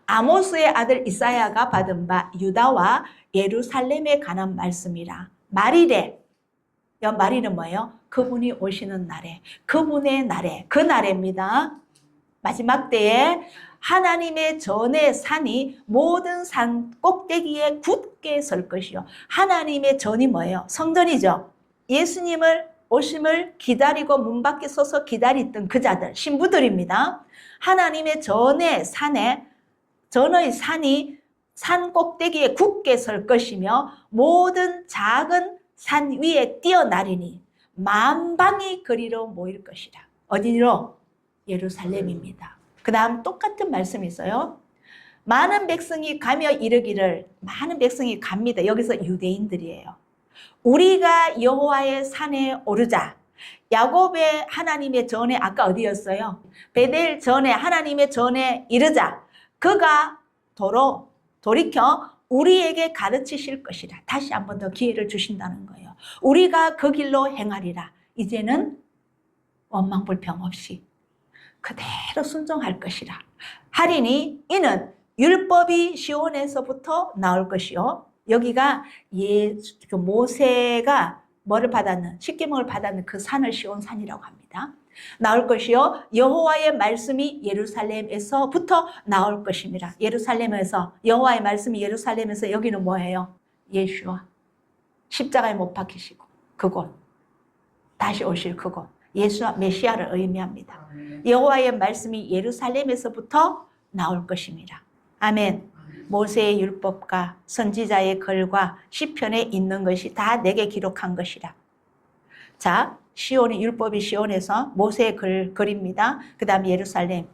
[SPEAKER 1] 아모스의 아들 이사야가 받은 바 유다와 예루살렘에 관한 말씀이라. 말이래. 말이는 뭐예요? 그분이 오시는 날에, 그분의 날에, 그 날입니다. 마지막 때에 하나님의 전의 산이 모든 산 꼭대기에 굳게 설 것이요. 하나님의 전이 뭐예요? 성전이죠. 예수님을 오심을 기다리고 문 밖에 서서 기다리던 그 자들, 신부들입니다. 하나님의 전의 산이 산 꼭대기에 굳게 설 것이며 모든 작은 산 위에 뛰어나리니 만방이 그리로 모일 것이라. 어디로? 예루살렘입니다. 그 다음 똑같은 말씀이 있어요. 많은 백성이 가며 이르기를, 많은 백성이 갑니다. 여기서 유대인들이에요. 우리가 여호와의 산에 오르자. 야곱의 하나님의 전에 아까 어디였어요? 베델 전에 하나님의 전에 이르자. 그가 돌이켜 우리에게 가르치실 것이라. 다시 한 번 더 기회를 주신다는 거예요. 우리가 그 길로 행하리라. 이제는 원망불평 없이 그대로 순종할 것이라. 하리니 이는 율법이 시온에서부터 나올 것이요. 여기가 모세가 뭐를 받았는, 십계명을 받았는 그 산을 시온 산이라고 합니다. 나올 것이요. 여호와의 말씀이 예루살렘에서부터 나올 것입니다. 예루살렘에서, 여호와의 말씀이 예루살렘에서, 여기는 뭐예요? 예수와 십자가에 못 박히시고 그곳, 다시 오실 그곳, 예수와 메시아를 의미합니다. 여호와의 말씀이 예루살렘에서부터 나올 것입니다. 아멘. 모세의 율법과 선지자의 글과 시편에 있는 것이 다 내게 기록한 것이라. 자, 시온의 율법이 시온에서 모세의 글입니다. 그 다음에 예루살렘,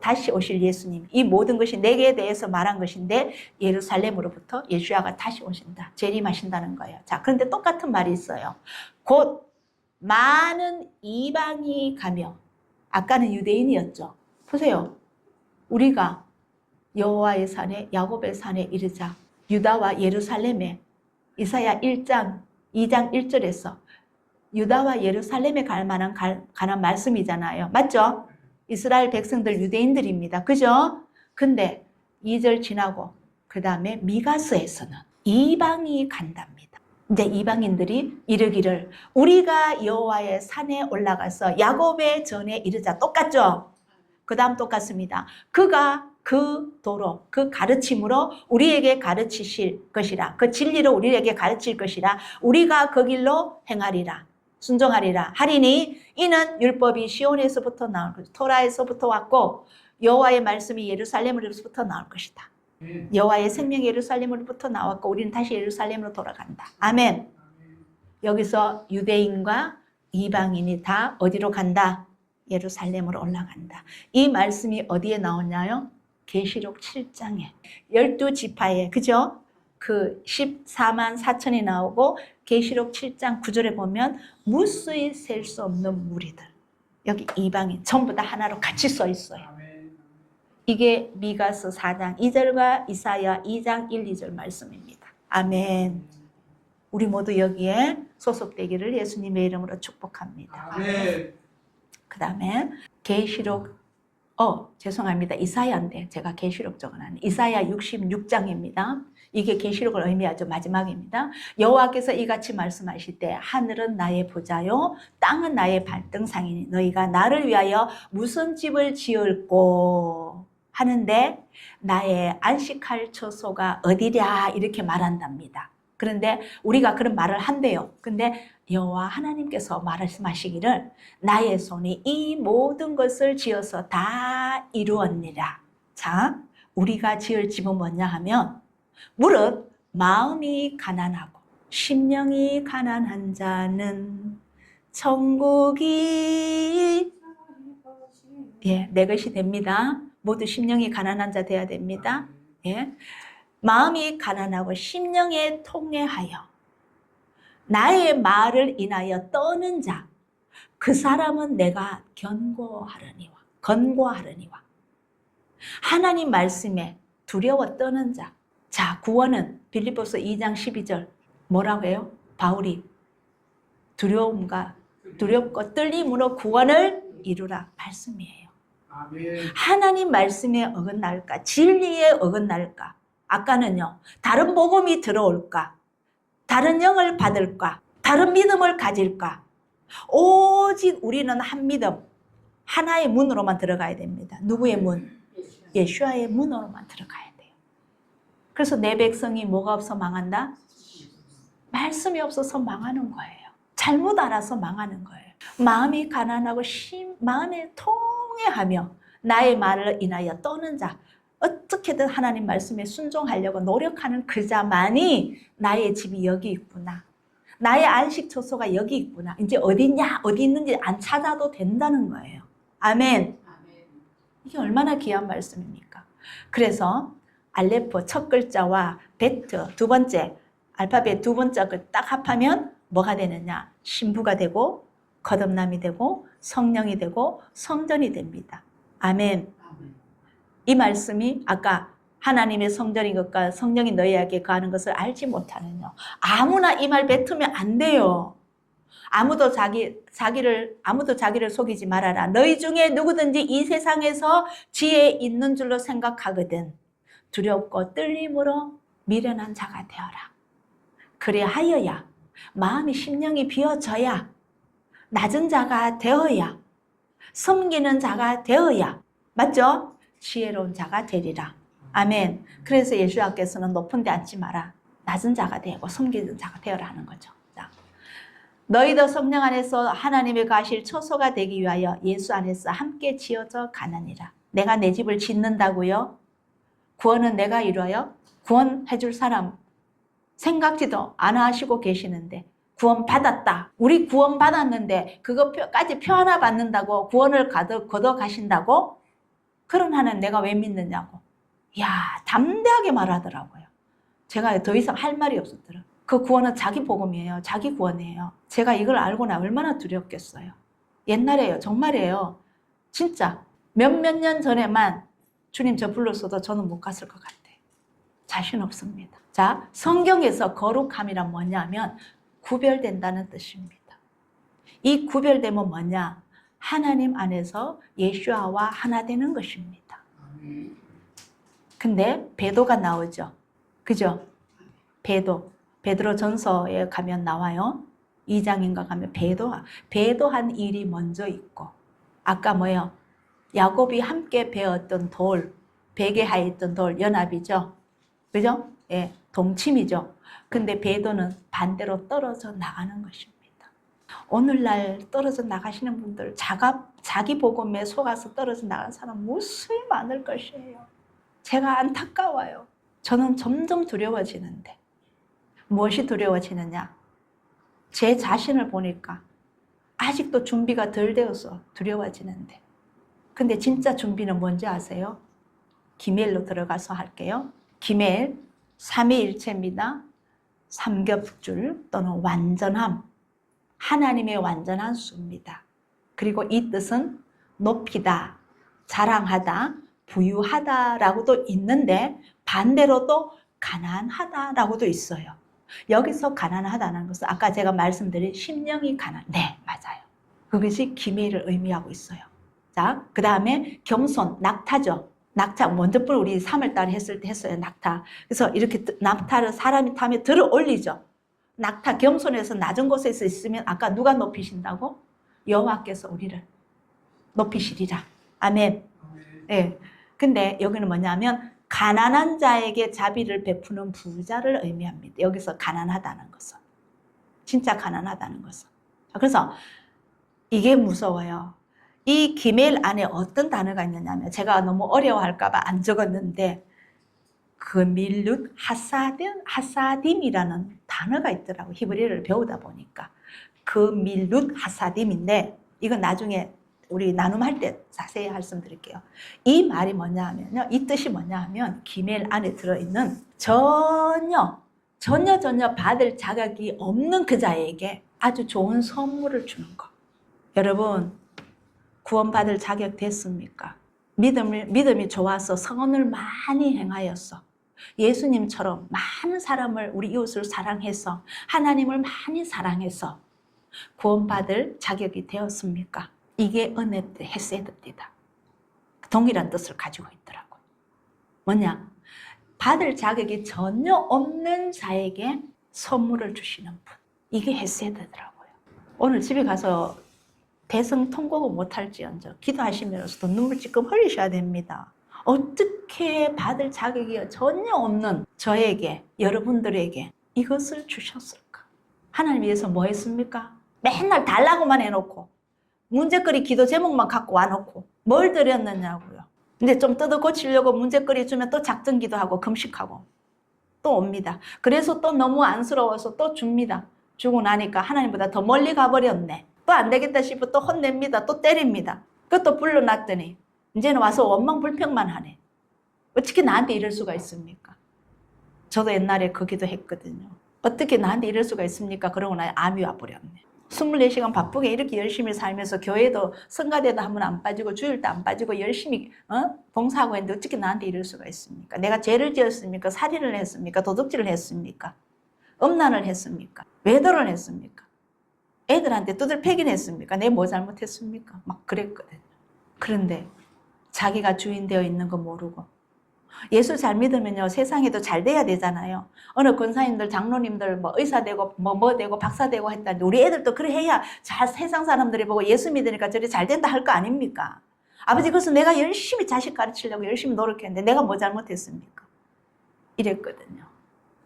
[SPEAKER 1] 다시 오실 예수님. 이 모든 것이 내게 대해서 말한 것인데 예루살렘으로부터 예수야가 다시 오신다. 재림하신다는 거예요. 자, 그런데 똑같은 말이 있어요. 곧 많은 이방이 가며, 아까는 유대인이었죠. 보세요. 우리가 여호와의 산에, 야곱의 산에 이르자. 유다와 예루살렘에, 이사야 1장 2장 1절에서 유다와 예루살렘에 관한 말씀이잖아요. 맞죠? 이스라엘 백성들 유대인들입니다. 그죠? 근데 2절 지나고 그 다음에 미가서에서는 이방이 간답니다. 이제 이방인들이 이르기를 우리가 여호와의 산에 올라가서 야곱의 전에 이르자. 똑같죠? 그 다음 똑같습니다. 그가 그 도로, 그 가르침으로 우리에게 가르치실 것이라. 그 진리로 우리에게 가르칠 것이라. 우리가 그 길로 행하리라. 순종하리라. 하리니 이는 율법이 시온에서부터 나올 것이다. 토라에서부터 왔고 여호와의 말씀이 예루살렘으로부터 나올 것이다. 여호와의 생명이 예루살렘으로부터 나왔고 우리는 다시 예루살렘으로 돌아간다. 아멘. 여기서 유대인과 이방인이 다 어디로 간다? 예루살렘으로 올라간다. 이 말씀이 어디에 나오냐요? 계시록 7장에 12지파에 그죠? 그 14만 4천이 나오고 계시록 7장 9절에 보면 무수히 셀 수 없는 무리들. 여기 이방인 전부 다 하나로 같이 써 있어요. 이게 미가서 4장 2절과 이사야 2장 1, 2절 말씀입니다. 아멘. 우리 모두 여기에 소속되기를 예수님의 이름으로 축복합니다.
[SPEAKER 3] 아멘.
[SPEAKER 1] 그 다음에 계시록 죄송합니다. 이사야인데 제가 계시록 적어놨네. 이사야 66장입니다. 이게 계시록을 의미하죠. 마지막입니다. 여호와께서 이같이 말씀하실 때 하늘은 나의 보좌요 땅은 나의 발등상이니 너희가 나를 위하여 무슨 집을 지을꼬 하는데 나의 안식할 처소가 어디랴 이렇게 말한답니다. 그런데 우리가 그런 말을 한대요. 근데 여호와 하나님께서 말씀하시기를 나의 손이 이 모든 것을 지어서 다 이루었니라. 자, 우리가 지을 집은 뭐냐 하면 무릇 마음이 가난하고 심령이 가난한 자는 천국이 내 것이 됩니다. 모두 심령이 가난한 자 되어야 됩니다. 마음이 가난하고 심령에 통회하여 나의 말을 인하여 떠는 자, 그 사람은 내가 건고하려니와 하나님 말씀에 두려워 떠는 자. 자, 구원은 빌립보서 2장 12절 뭐라고 해요? 바울이 두렵고 떨림으로 구원을 이루라 말씀이에요.
[SPEAKER 3] 아멘.
[SPEAKER 1] 하나님 말씀에 어긋날까? 진리에 어긋날까? 아까는요, 다른 복음이 들어올까? 다른 영을 받을까? 다른 믿음을 가질까? 오직 우리는 한 믿음, 하나의 문으로만 들어가야 됩니다. 누구의 문? 예수와의 문으로만 들어가야 돼요. 그래서 내 백성이 뭐가 없어 망한다? 말씀이 없어서 망하는 거예요. 잘못 알아서 망하는 거예요. 마음이 가난하고 마음에 통회하며 나의 말을 인하여 떠는 자, 어떻게든 하나님 말씀에 순종하려고 노력하는 그 자만이 나의 집이 여기 있구나. 나의 안식 처소가 여기 있구나. 이제 어디냐, 어디 있는지 안 찾아도 된다는 거예요. 아멘. 이게 얼마나 귀한 말씀입니까? 그래서 알레포 첫 글자와 베트 두 번째, 알파벳 두 번째를 딱 합하면 뭐가 되느냐? 신부가 되고 거듭남이 되고 성령이 되고 성전이 됩니다. 아멘. 이 말씀이 아까 하나님의 성전인 것과 성령이 너희에게 거하는 것을 알지 못하느냐. 아무나 이 말 뱉으면 안 돼요. 아무도 자기를 속이지 말아라. 너희 중에 누구든지 이 세상에서 지혜 있는 줄로 생각하거든 두렵고 떨림으로 미련한 자가 되어라. 그래하여야 마음이 심령이 비어져야 낮은 자가 되어야 섬기는 자가 되어야 맞죠? 지혜로운 자가 되리라. 아멘. 그래서 예수님께서는 높은 데 앉지 마라. 낮은 자가 되고 섬기는 자가 되어라 하는 거죠. 자, 너희도 성령 안에서 하나님의 가실 처소가 되기 위하여 예수 안에서 함께 지어져 가느니라. 내가 내 집을 짓는다고요? 구원은 내가 이루어요? 구원해 줄 사람 생각지도 안 하시고 계시는데 구원 받았다. 우리 구원 받았는데 그거까지 표 하나 받는다고 구원을 거둬 가신다고? 그런 하나님 내가 왜 믿느냐고. 야, 담대하게 말하더라고요. 제가 더 이상 할 말이 없었더라고요. 그 구원은 자기 복음이에요. 자기 구원이에요. 제가 이걸 알고 나 얼마나 두렵겠어요. 옛날에요. 정말이에요. 진짜 몇몇 년 전에만 주님 저 불렀어도 저는 못 갔을 것 같아요. 자신 없습니다. 자, 성경에서 거룩함이란 뭐냐면 구별된다는 뜻입니다. 이 구별됨은 뭐냐? 하나님 안에서 예수와 하나 되는 것입니다. 근데 배도가 나오죠. 그죠? 베드로 전서에 가면 나와요. 2장인가 가면 배도한 일이 먼저 있고 아까 뭐요? 야곱이 함께 베었던 돌 베개 하에 있던 돌, 연합이죠. 그죠? 예, 동침이죠. 근데 배도는 반대로 떨어져 나가는 것입니다. 오늘날 떨어져 나가시는 분들, 자기 복음에 속아서 떨어져 나간 사람 무수히 많을 것이에요. 제가 안타까워요. 저는 점점 두려워지는데. 무엇이 두려워지느냐? 제 자신을 보니까 아직도 준비가 덜 되어서 두려워지는데. 근데 진짜 준비는 뭔지 아세요? 기멜로 들어가서 할게요. 기멜, 삼위일체입니다. 삼겹줄 또는 완전함. 하나님의 완전한 수입니다. 그리고 이 뜻은 높이다, 자랑하다, 부유하다라고도 있는데 반대로도 가난하다라고도 있어요. 여기서 가난하다는 것은 아까 제가 말씀드린 심령이 가난. 네, 맞아요. 그것이 기회를 의미하고 있어요. 자, 그 다음에 겸손, 낙타죠. 낙타, 먼저 우리 3월달에 했을 때 했어요, 낙타. 그래서 이렇게 낙타를 사람이 타면 들어 올리죠. 낙타, 겸손해서 낮은 곳에서 있으면 아까 누가 높이신다고? 여호와께서 우리를 높이시리라. 아멘. 예. 근데 여기는 뭐냐면 가난한 자에게 자비를 베푸는 부자를 의미합니다. 여기서 가난하다는 것은. 진짜 가난하다는 것은. 그래서 이게 무서워요. 이 기멜 안에 어떤 단어가 있느냐면 제가 너무 어려워할까 봐 안 적었는데 그 밀룻 하사딤이라는 단어가 있더라고요. 히브리어를 배우다 보니까. 그 밀룻 하사딤인데 이건 나중에 우리 나눔할 때 자세히 말씀드릴게요. 이 말이 뭐냐 하면요. 이 뜻이 뭐냐 하면 기멜 안에 들어있는 전혀 받을 자격이 없는 그 자에게 아주 좋은 선물을 주는 거. 여러분 구원받을 자격 됐습니까? 믿음이 좋아서 선을 많이 행하였어. 예수님처럼 많은 사람을 우리 이웃을 사랑해서 하나님을 많이 사랑해서 구원받을 자격이 되었습니까? 이게 은혜 헤세드입니다. 동일한 뜻을 가지고 있더라고요. 뭐냐? 받을 자격이 전혀 없는 자에게 선물을 주시는 분. 이게 헤세드더라고요. 오늘 집에 가서 대성 통곡을 못할지언정 기도하시면서도 눈물 찔끔 흘리셔야 됩니다. 어떻게 받을 자격이 전혀 없는 저에게, 여러분들에게 이것을 주셨을까? 하나님 위해서 뭐 했습니까? 맨날 달라고만 해놓고 문제거리 기도 제목만 갖고 와놓고 뭘 드렸느냐고요. 근데 좀 뜯어 고치려고 문제거리 주면 또 작전 기도하고 금식하고 또 옵니다. 그래서 또 너무 안쓰러워서 또 줍니다. 주고 나니까 하나님보다 더 멀리 가버렸네. 또 안 되겠다 싶어 또 혼냅니다. 또 때립니다. 그것도 불러놨더니 이제는 와서 원망불평만 하네. 어떻게 나한테 이럴 수가 있습니까? 저도 옛날에 그 기도 했거든요. 어떻게 나한테 이럴 수가 있습니까? 그러고 나니 암이 와버렸네. 24시간 바쁘게 이렇게 열심히 살면서 교회도 성가대도 한 번 안 빠지고 주일도 안 빠지고 열심히 봉사하고 했는데 어떻게 나한테 이럴 수가 있습니까? 내가 죄를 지었습니까? 살인을 했습니까? 도둑질을 했습니까? 음란을 했습니까? 외도를 했습니까? 애들한테 두들패기는 했습니까? 내가 뭐 잘못했습니까? 막 그랬거든요. 그런데 자기가 주인 되어 있는 거 모르고 예수 잘 믿으면요 세상에도 잘 돼야 되잖아요. 어느 권사님들 장로님들 뭐 의사 되고 뭐 되고 박사 되고 했다는데 우리 애들도 그래 해야 잘 세상 사람들이 보고 예수 믿으니까 저리 잘 된다 할 거 아닙니까? 아버지 그래서 내가 열심히 자식 가르치려고 열심히 노력했는데 내가 뭐 잘못했습니까? 이랬거든요.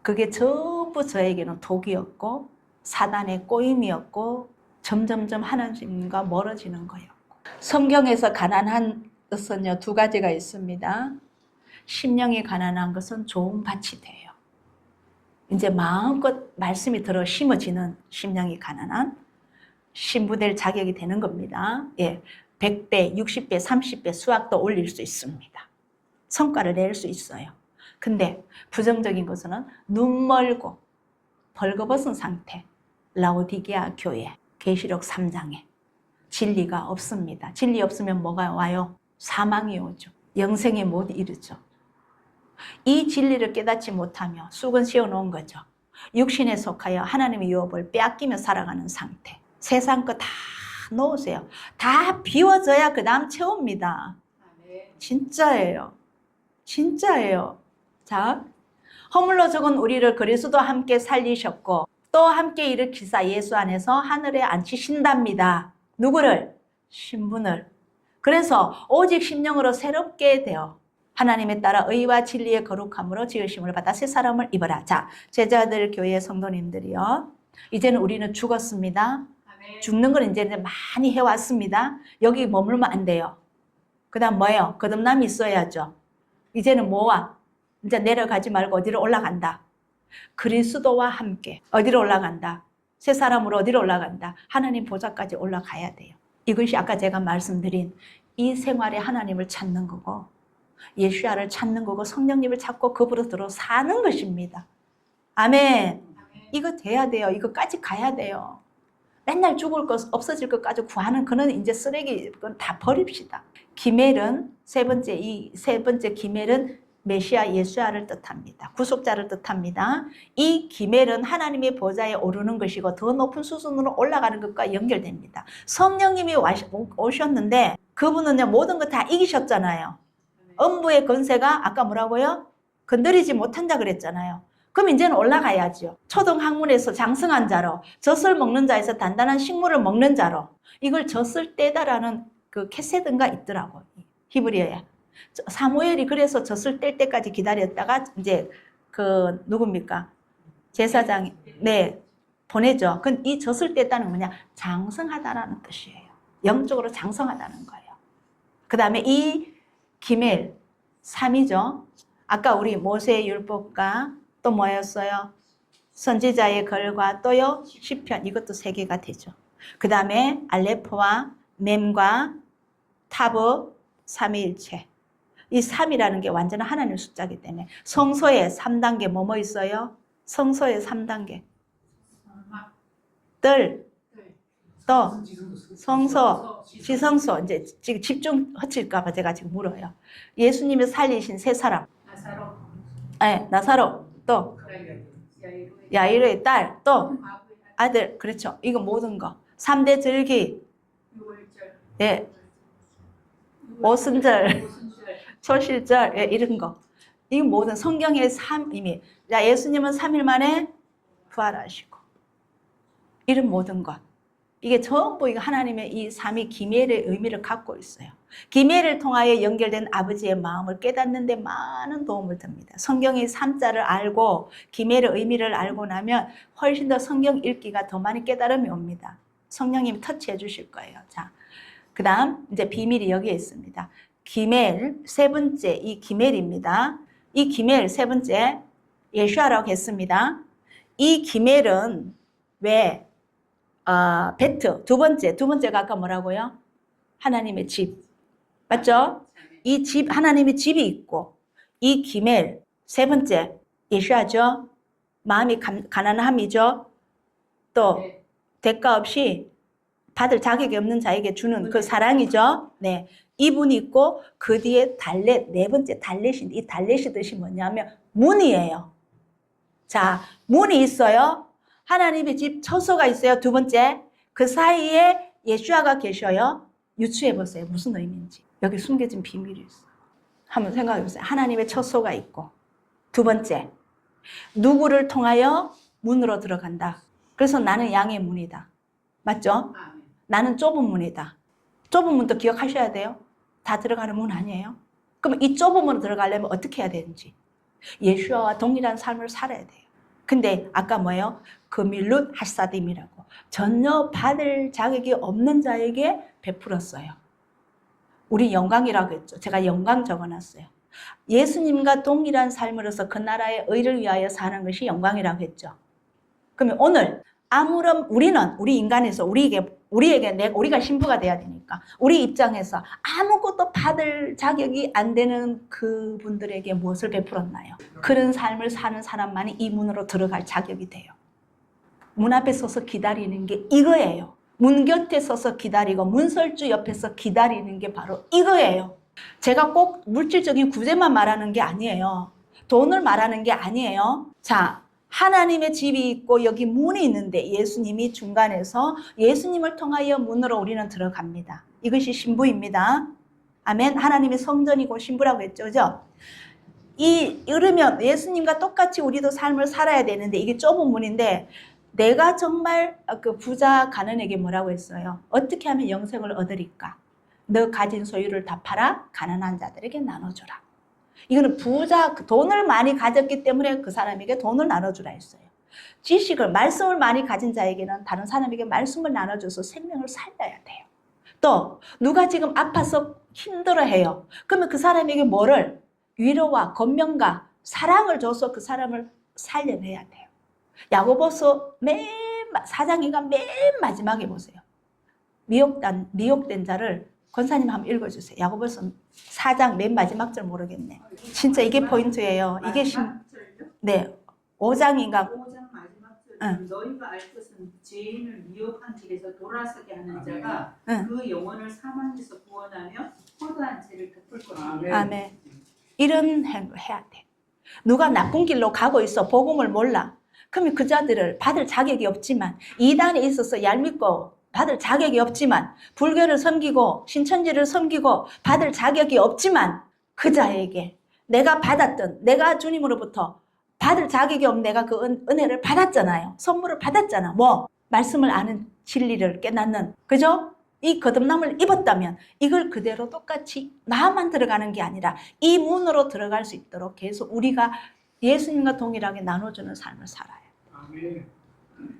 [SPEAKER 1] 그게 전부 저에게는 독이었고 사단의 꼬임이었고 점점점 하나님과 멀어지는 거였고 성경에서 가난한 것은요 두 가지가 있습니다. 심령이 가난한 것은 좋은 밭이 돼요. 이제 마음껏 말씀이 들어 심어지는 심령이 가난한 신부될 자격이 되는 겁니다. 예, 100배, 60배, 30배 수확도 올릴 수 있습니다. 성과를 낼 수 있어요. 근데 부정적인 것은 눈 멀고 벌거벗은 상태, 라오디게아 교회, 계시록 3장에 진리가 없습니다. 진리 없으면 뭐가 와요? 사망이 오죠. 영생에 못 이르죠. 이 진리를 깨닫지 못하며 쑥은 씌워놓은 거죠. 육신에 속하여 하나님의 유업을 빼앗기며 살아가는 상태. 세상 거 다 놓으세요. 다 비워져야 그 다음 채웁니다. 진짜예요. 진짜예요. 자, 허물로 죽은 우리를 그리스도와 함께 살리셨고 또 함께 일으키사 예수 안에서 하늘에 앉히신답니다. 누구를? 신분을. 그래서 오직 심령으로 새롭게 되어 하나님에 따라 의와 진리의 거룩함으로 지으심을 받아 새 사람을 입어라. 자, 제자들 교회 성도님들이요. 이제는 우리는 죽었습니다.
[SPEAKER 2] 아멘.
[SPEAKER 1] 죽는 걸 이제 많이 해왔습니다. 여기 머물면 안 돼요. 그 다음 뭐예요? 거듭남이 있어야죠. 이제는 뭐와? 이제 내려가지 말고 어디로 올라간다. 그리스도와 함께 어디로 올라간다. 새 사람으로 어디로 올라간다. 하나님 보좌까지 올라가야 돼요. 이것이 아까 제가 말씀드린 이 생활에 하나님을 찾는 거고 예수야를 찾는 거고 성령님을 찾고 그분으로 들어 사는 것입니다. 아멘. 이거 돼야 돼요. 이거까지 가야 돼요. 맨날 죽을 것, 없어질 것까지 구하는 그는 이제 쓰레기, 그건 다 버립시다. 기멜은 이 세 번째 기멜은 메시아 예수야를 뜻합니다. 구속자를 뜻합니다. 이 기멜은 하나님의 보좌에 오르는 것이고 더 높은 수준으로 올라가는 것과 연결됩니다. 성령님이 오셨는데 그분은 모든 거 다 이기셨잖아요. 음부의 권세가 아까 뭐라고요? 건드리지 못한다 그랬잖아요. 그럼 이제는 올라가야죠. 초등학문에서 장성한 자로, 젖을 먹는 자에서 단단한 식물을 먹는 자로. 이걸 젖을 떼다라는 그 캐세드가 있더라고요. 히브리어에. 사무엘이 그래서 젖을 뗄 때까지 기다렸다가 이제 그 누굽니까? 제사장이 네 보내죠. 그 이 젖을 뗐다는 뭐냐? 장성하다라는 뜻이에요. 영적으로 장성하다는 거예요. 그 다음에 이 기멜 3이죠. 아까 우리 모세의 율법과 또 뭐였어요? 선지자의 글과 또요 시편, 이것도 3개가 되죠. 그 다음에 알레프와 mem과 타브 삼위일체. 이 3이라는 게 완전한 하나님의 숫자이기 때문에 성소의 3단계 뭐뭐 있어요? 성소의 3단계 또 성소, 지성소. 이제 지금 집중 허칠까봐 제가 지금 물어요. 예수님이 살리신 세 사람. 네, 나사로. 또 야이로의 딸. 또 아들. 그렇죠. 이거 모든 거. 3대 절기. 예. 오순절. 초실절. 예, 이런 거. 이 모든 성경의 3이미. 예수님은 3일 만에 부활하시고. 이런 모든 것. 이게 전부 이거 하나님의 이 삼위 기멜의 의미를 갖고 있어요. 기멜을 통하여 연결된 아버지의 마음을 깨닫는 데 많은 도움을 줍니다. 성경의 3자를 알고 기멜의 의미를 알고 나면 훨씬 더 성경 읽기가 더 많이 깨달음이 옵니다. 성령님이 터치해 주실 거예요. 자, 그 다음 이제 비밀이 여기에 있습니다. 기멜 세 번째 이 기멜입니다. 이 기멜 세 번째 예수아라고 했습니다. 이 기멜은 왜 베트 두 번째가 아까 뭐라고요? 하나님의 집. 맞죠? 이 집, 하나님의 집이 있고, 이 기멜, 세 번째, 예수아죠? 마음이 가난함이죠? 또, 대가 없이 받을 자격이 없는 자에게 주는 그 사랑이죠? 네. 이분이 있고, 그 뒤에 달렛, 네 번째 달렛인데, 이 달렛이 뜻이 뭐냐면, 문이에요. 자, 문이 있어요. 하나님의 집 처소가 있어요. 두 번째, 그 사이에 예수아가 계셔요. 유추해 보세요. 무슨 의미인지. 여기 숨겨진 비밀이 있어요. 한번 생각해 보세요. 하나님의 처소가 있고, 두 번째, 누구를 통하여 문으로 들어간다. 그래서 나는 양의 문이다. 맞죠? 나는 좁은 문이다. 좁은 문도 기억하셔야 돼요. 다 들어가는 문 아니에요? 그럼 이 좁은 문으로 들어가려면 어떻게 해야 되는지. 예수아와 동일한 삶을 살아야 돼요. 근데 아까 뭐예요? 그밀룻 하사딤이라고 전혀 받을 자격이 없는 자에게 베풀었어요. 우리 영광이라고 했죠. 제가 영광 적어놨어요. 예수님과 동일한 삶으로서 그 나라의 의를 위하여 사는 것이 영광이라고 했죠. 그러면 오늘 아무런 우리 인간에서 우리가 신부가 돼야 되니까 우리 입장에서 아무것도 받을 자격이 안 되는 그분들에게 무엇을 베풀었나요? 그런 삶을 사는 사람만이 이 문으로 들어갈 자격이 돼요. 문 앞에 서서 기다리는 게 이거예요. 문 곁에 서서 기다리고 문설주 옆에서 기다리는 게 바로 이거예요. 제가 꼭 물질적인 구제만 말하는 게 아니에요. 돈을 말하는 게 아니에요. 자, 하나님의 집이 있고 여기 문이 있는데 예수님이 중간에서 예수님을 통하여 문으로 우리는 들어갑니다. 이것이 신부입니다. 아멘. 하나님의 성전이고 신부라고 했죠. 그죠? 이러면 예수님과 똑같이 우리도 삶을 살아야 되는데 이게 좁은 문인데 내가 정말 그 부자 가난에게 뭐라고 했어요? 어떻게 하면 영생을 얻으리까? 너 가진 소유를 다 팔아 가난한 자들에게 나눠줘라. 이거는 부자, 돈을 많이 가졌기 때문에 그 사람에게 돈을 나눠주라 했어요. 지식을, 말씀을 많이 가진 자에게는 다른 사람에게 말씀을 나눠줘서 생명을 살려야 돼요. 또 누가 지금 아파서 힘들어해요. 그러면 그 사람에게 뭐를? 위로와 권면과 사랑을 줘서 그 사람을 살려내야 돼요. 야고보서 맨 4장인가 맨 마지막에 보세요. 미혹된 자를 권사님 한번 읽어주세요. 야고보서 4장 맨 마지막 절 모르겠네. 진짜 이게 포인트예요. 이게 네, 5장인가.
[SPEAKER 3] 5장 마지막 절.
[SPEAKER 1] 응.
[SPEAKER 3] 너희가 알 것은 죄인을 미혹한 길에서 돌아서게 하는 자가
[SPEAKER 1] 응.
[SPEAKER 3] 그 영혼을 사망에서 구원하며 허다한 죄를 덮을 것이다.
[SPEAKER 1] 아멘. 이런 행동을 해야 돼. 누가 나쁜 길로 가고 있어. 복음을 몰라. 그러면 그 자들을 받을 자격이 없지만, 이단에 있어서 얄밉고 받을 자격이 없지만, 불교를 섬기고 신천지를 섬기고 받을 자격이 없지만, 그 자에게 내가 받았던, 내가 주님으로부터 받을 자격이 없는 내가 그 은혜를 받았잖아요. 선물을 받았잖아. 뭐? 말씀을 아는 진리를 깨닫는, 그죠? 이 거듭남을 입었다면 이걸 그대로 똑같이 나만 들어가는 게 아니라 이 문으로 들어갈 수 있도록 계속 우리가 예수님과 동일하게 나눠주는 삶을 살아요.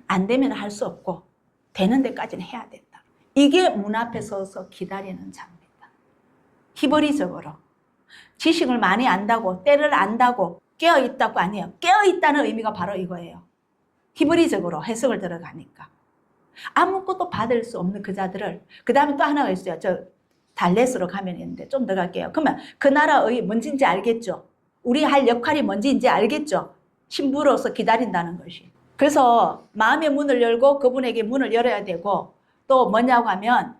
[SPEAKER 1] 안 되면 할 수 없고 되는 데까지는 해야 된다. 이게 문 앞에 서서 기다리는 자입니다. 히브리적으로 지식을 많이 안다고, 때를 안다고, 깨어있다고 아니에요. 깨어있다는 의미가 바로 이거예요. 히브리적으로 해석을 들어가니까. 아무것도 받을 수 없는 그 자들을, 그 다음에 또 하나가 있어요. 저 달렛으로 가면 있는데 좀 더 갈게요. 그러면 그 나라의 뭔지인지 알겠죠? 우리 할 역할이 뭔지인지 알겠죠? 신부로서 기다린다는 것이. 그래서 마음의 문을 열고 그분에게 문을 열어야 되고, 또 뭐냐고 하면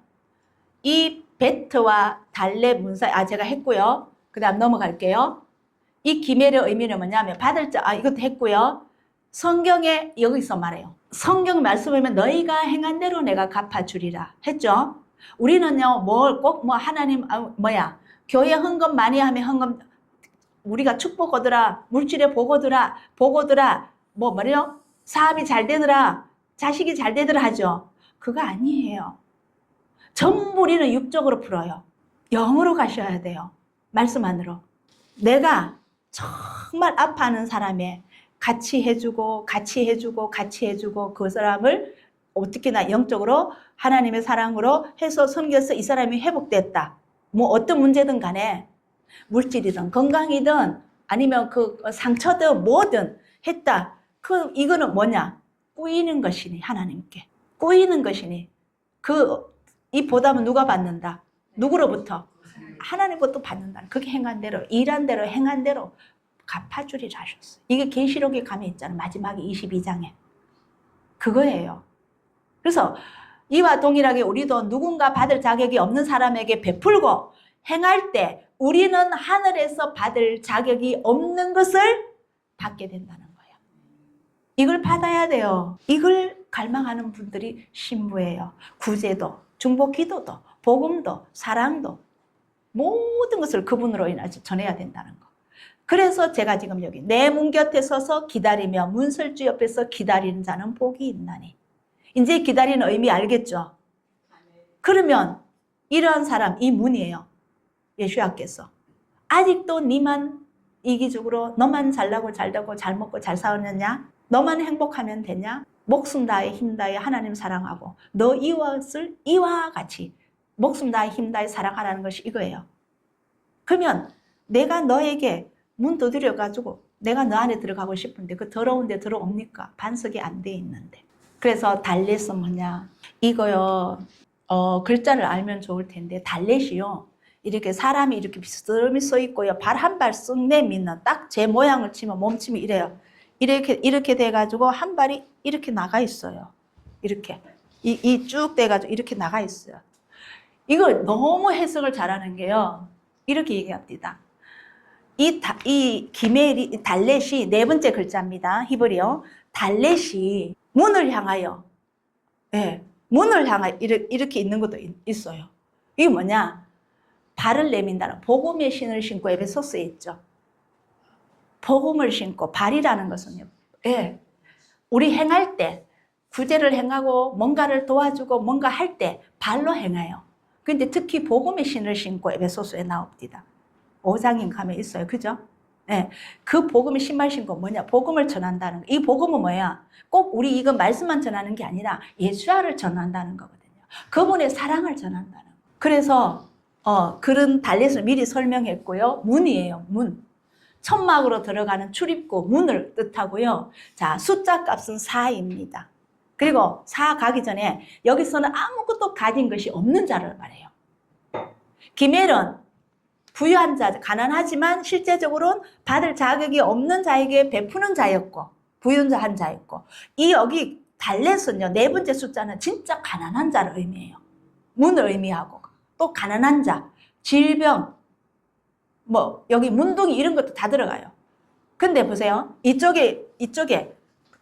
[SPEAKER 1] 이 베트와 달렛 문사, 제가 했고요. 그 다음 넘어갈게요. 이 기멜의 의미는 뭐냐면 받을 자, 이것도 했고요. 성경에 여기서 말해요. 성경 말씀이면 너희가 행한 대로 내가 갚아주리라 했죠. 우리는요, 뭘 꼭 하나님, 교회 헌금 많이 하면 헌금, 우리가 축복 얻으라, 물질의 복 얻으라, 뭐래요? 사업이 잘 되더라, 자식이 잘 되더라 하죠. 그거 아니에요. 전부 우리는 육적으로 풀어요. 영으로 가셔야 돼요. 말씀 안으로. 내가 정말 아파하는 사람의 같이 해주고 그 사람을 어떻게나 영적으로 하나님의 사랑으로 해서 섬겨서 이 사람이 회복됐다. 뭐 어떤 문제든 간에 물질이든 건강이든 아니면 그 상처든 뭐든 했다. 이거는 뭐냐? 꾸이는 것이니 하나님께. 꾸이는 것이니 이 보답은 누가 받는다? 누구로부터? 하나님부터 받는다. 그게 행한 대로, 일한 대로, 행한 대로 갚아주리라 하셨어요. 이게 계시록에 가면 있잖아요. 마지막에 22장에. 그거예요. 그래서 이와 동일하게 우리도 누군가 받을 자격이 없는 사람에게 베풀고 행할 때 우리는 하늘에서 받을 자격이 없는 것을 받게 된다는 거예요. 이걸 받아야 돼요. 이걸 갈망하는 분들이 신부예요. 구제도, 중보 기도도, 복음도, 사랑도 모든 것을 그분으로 인해서 전해야 된다는 거. 그래서 제가 지금 여기 내 문 곁에 서서 기다리며 문설주 옆에서 기다리는 자는 복이 있나니. 이제 기다리는 의미 알겠죠? 그러면 이러한 사람, 이 문이에요. 예수야께서 아직도 니만 이기적으로 너만 잘나고 잘되고 잘 먹고 잘 사느냐? 너만 행복하면 되냐? 목숨 다해 힘 다해 하나님 사랑하고 너 이웃을 이와 같이 목숨 다해 힘 다해 사랑하라는 것이 이거예요. 그러면 내가 너에게 문 두드려가지고 내가 너 안에 들어가고 싶은데 그 더러운 데 들어옵니까? 반석이 안 돼 있는데. 그래서 달렛은 뭐냐? 이거요. 글자를 알면 좋을 텐데 달렛이요. 이렇게 사람이 이렇게 비스듬히 써 있고요. 발 한 발 쓱 내밀는 딱 제 모양을 치면 몸치면 이래요. 이렇게 돼가지고 한 발이 이렇게 나가 있어요. 이렇게. 이 쭉 돼가지고 이렇게 나가 있어요. 이걸 너무 해석을 잘하는 게요. 이렇게 얘기합니다. 이 기멜이, 달렛이 네 번째 글자입니다. 히브리어. 달렛이 문을 향하여, 문을 향하여 이렇게 있는 것도 있어요. 이게 뭐냐? 발을 내민다는 복음의 신을 신고 에베소서에 있죠. 복음을 신고 발이라는 것은요. 우리 행할 때 구제를 행하고 뭔가를 도와주고 뭔가 할 때 발로 행해요. 근데 특히 복음의 신을 신고 에베소서에 나옵니다. 5장인 가면 있어요. 그죠? 네. 그 복음의 신발 신고 뭐냐? 복음을 전한다는 거. 이 복음은 뭐야? 꼭 우리 이거 말씀만 전하는 게 아니라 예수아를 전한다는 거거든요. 그분의 사랑을 전한다는 거. 그래서 그런 달렛을 미리 설명했고요. 문이에요. 문. 천막으로 들어가는 출입구 문을 뜻하고요. 자, 숫자 값은 4입니다. 그리고 4 가기 전에 여기서는 아무것도 가진 것이 없는 자를 말해요. 기멜은 부유한 자, 가난하지만 실제적으로는 받을 자격이 없는 자에게 베푸는 자였고 부유한 자였고, 이 여기 달렛은요, 네 번째 숫자는 진짜 가난한 자를 의미해요. 문을 의미하고 또 가난한 자, 질병, 뭐 여기 문둥이 이런 것도 다 들어가요. 근데 보세요. 이쪽에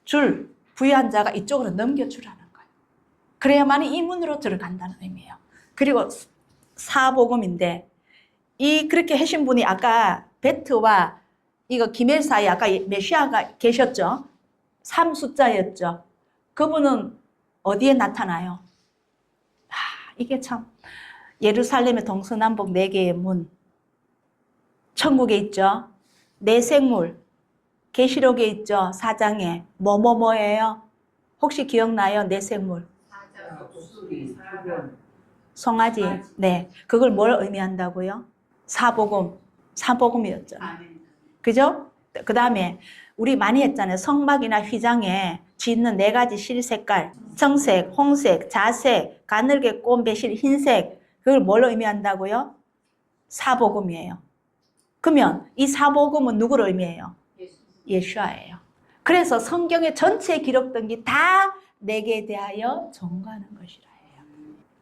[SPEAKER 1] 줄 부유한 자가 이쪽으로 넘겨주라는 거예요. 그래야만 이 문으로 들어간다는 의미예요. 그리고 사복음인데, 이 그렇게 하신 분이 아까 베트와 이거 기멜 사이에 아까 메시아가 계셨죠. 3숫자였죠. 그분은 어디에 나타나요? 이게 참, 예루살렘의 동서남북 4개의 문, 천국에 있죠. 내생물, 계시록에 있죠. 4장에 뭐예요? 혹시 기억나요? 내생물. 송아지. 네, 그걸 뭘 의미한다고요? 사복음이었죠. 그죠? 그 다음에 우리 많이 했잖아요. 성막이나 휘장에 짓는 4가지 실 색깔, 청색, 홍색, 자색, 가늘게 꼰 배실, 흰색, 그걸 뭘 의미한다고요? 사복음이에요. 그러면 이 사복음은 누구를 의미해요? 예수아예요. 그래서 성경의 전체에 기록된 게 다 내게 대하여 전가하는 것이라 해요.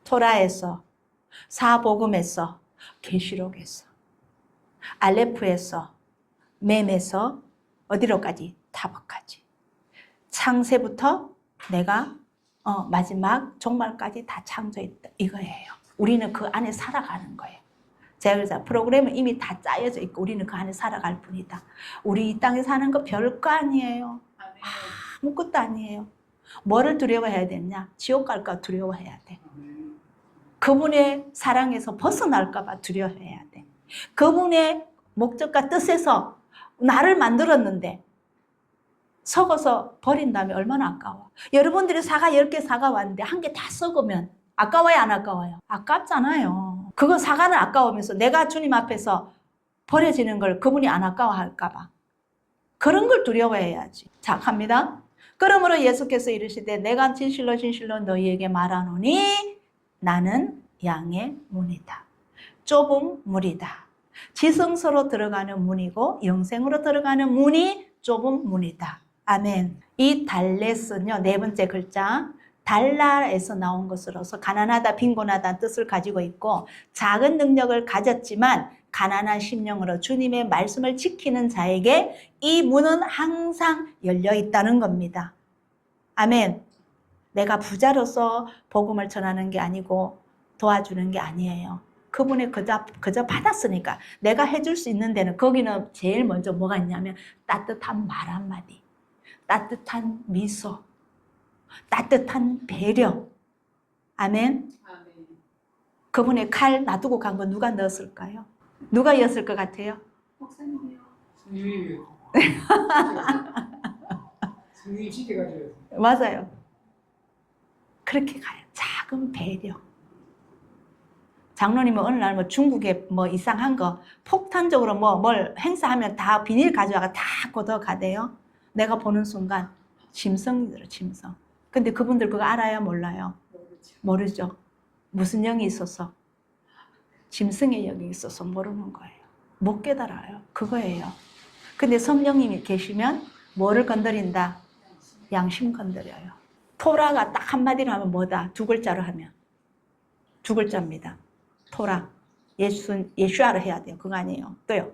[SPEAKER 1] 토라에서, 사복음에서, 계시록에서, 알레프에서, mem에서 어디로까지? 타박까지. 창세부터 내가 마지막 종말까지 다 창조했다 이거예요. 우리는 그 안에 살아가는 거예요. 제가 그래서 프로그램은 이미 다 짜여져 있고 우리는 그 안에 살아갈 뿐이다. 우리 이 땅에 사는 거 별거 아니에요. 아무것도 아니에요. 뭐를 두려워해야 되냐? 지옥 갈까 두려워해야 돼. 그분의 사랑에서 벗어날까 봐 두려워해야 돼. 그분의 목적과 뜻에서 나를 만들었는데 썩어서 버린다면 얼마나 아까워. 여러분들이 사과 10개 사과 왔는데 한 개 다 썩으면 아까워요, 안 아까워요? 아깝잖아요. 그건 사과는 아까우면서 내가 주님 앞에서 버려지는 걸 그분이 안 아까워할까 봐. 그런 걸 두려워해야지. 자, 갑니다. 그러므로 예수께서 이르시되 내가 진실로 진실로 너희에게 말하노니 나는 양의 문이다. 좁은 문이다. 지성소로 들어가는 문이고 영생으로 들어가는 문이 좁은 문이다. 아멘. 이 달렛은요, 4번째 글자 달라에서 나온 것으로서 가난하다, 빈곤하다는 뜻을 가지고 있고, 작은 능력을 가졌지만 가난한 심령으로 주님의 말씀을 지키는 자에게 이 문은 항상 열려 있다는 겁니다. 아멘. 내가 부자로서 복음을 전하는 게 아니고 도와주는 게 아니에요. 그분이 그저 받았으니까 내가 해줄 수 있는 데는, 거기는 제일 먼저 뭐가 있냐면 따뜻한 말 한마디, 따뜻한 미소, 따뜻한 배려. 아멘. 그분의 칼 놔두고 간 거 누가 넣었을까요? 누가 이었을 것 같아요?
[SPEAKER 3] 목사님이요.
[SPEAKER 2] 승리 지켜가지고.
[SPEAKER 1] 맞아요. 그렇게 가요. 작은 배려. 장로님은 어느 날 뭐 중국에 뭐 이상한 거 폭탄적으로 뭘 행사하면 다 비닐 가져와가 다 걷어가대요. 내가 보는 순간 짐승이 들어, 짐승. 근데 그분들 그거 알아요? 몰라요? 모르죠. 무슨 영이 있어서? 짐승의 영이 있어서 모르는 거예요. 못 깨달아요. 그거예요. 근데 성령님이 계시면 뭐를 건드린다? 양심 건드려요. 토라가 딱 한마디로 하면 뭐다? 2글자로 하면. 2글자입니다. 토라. 예수아를 해야 돼요. 그거 아니에요. 또요.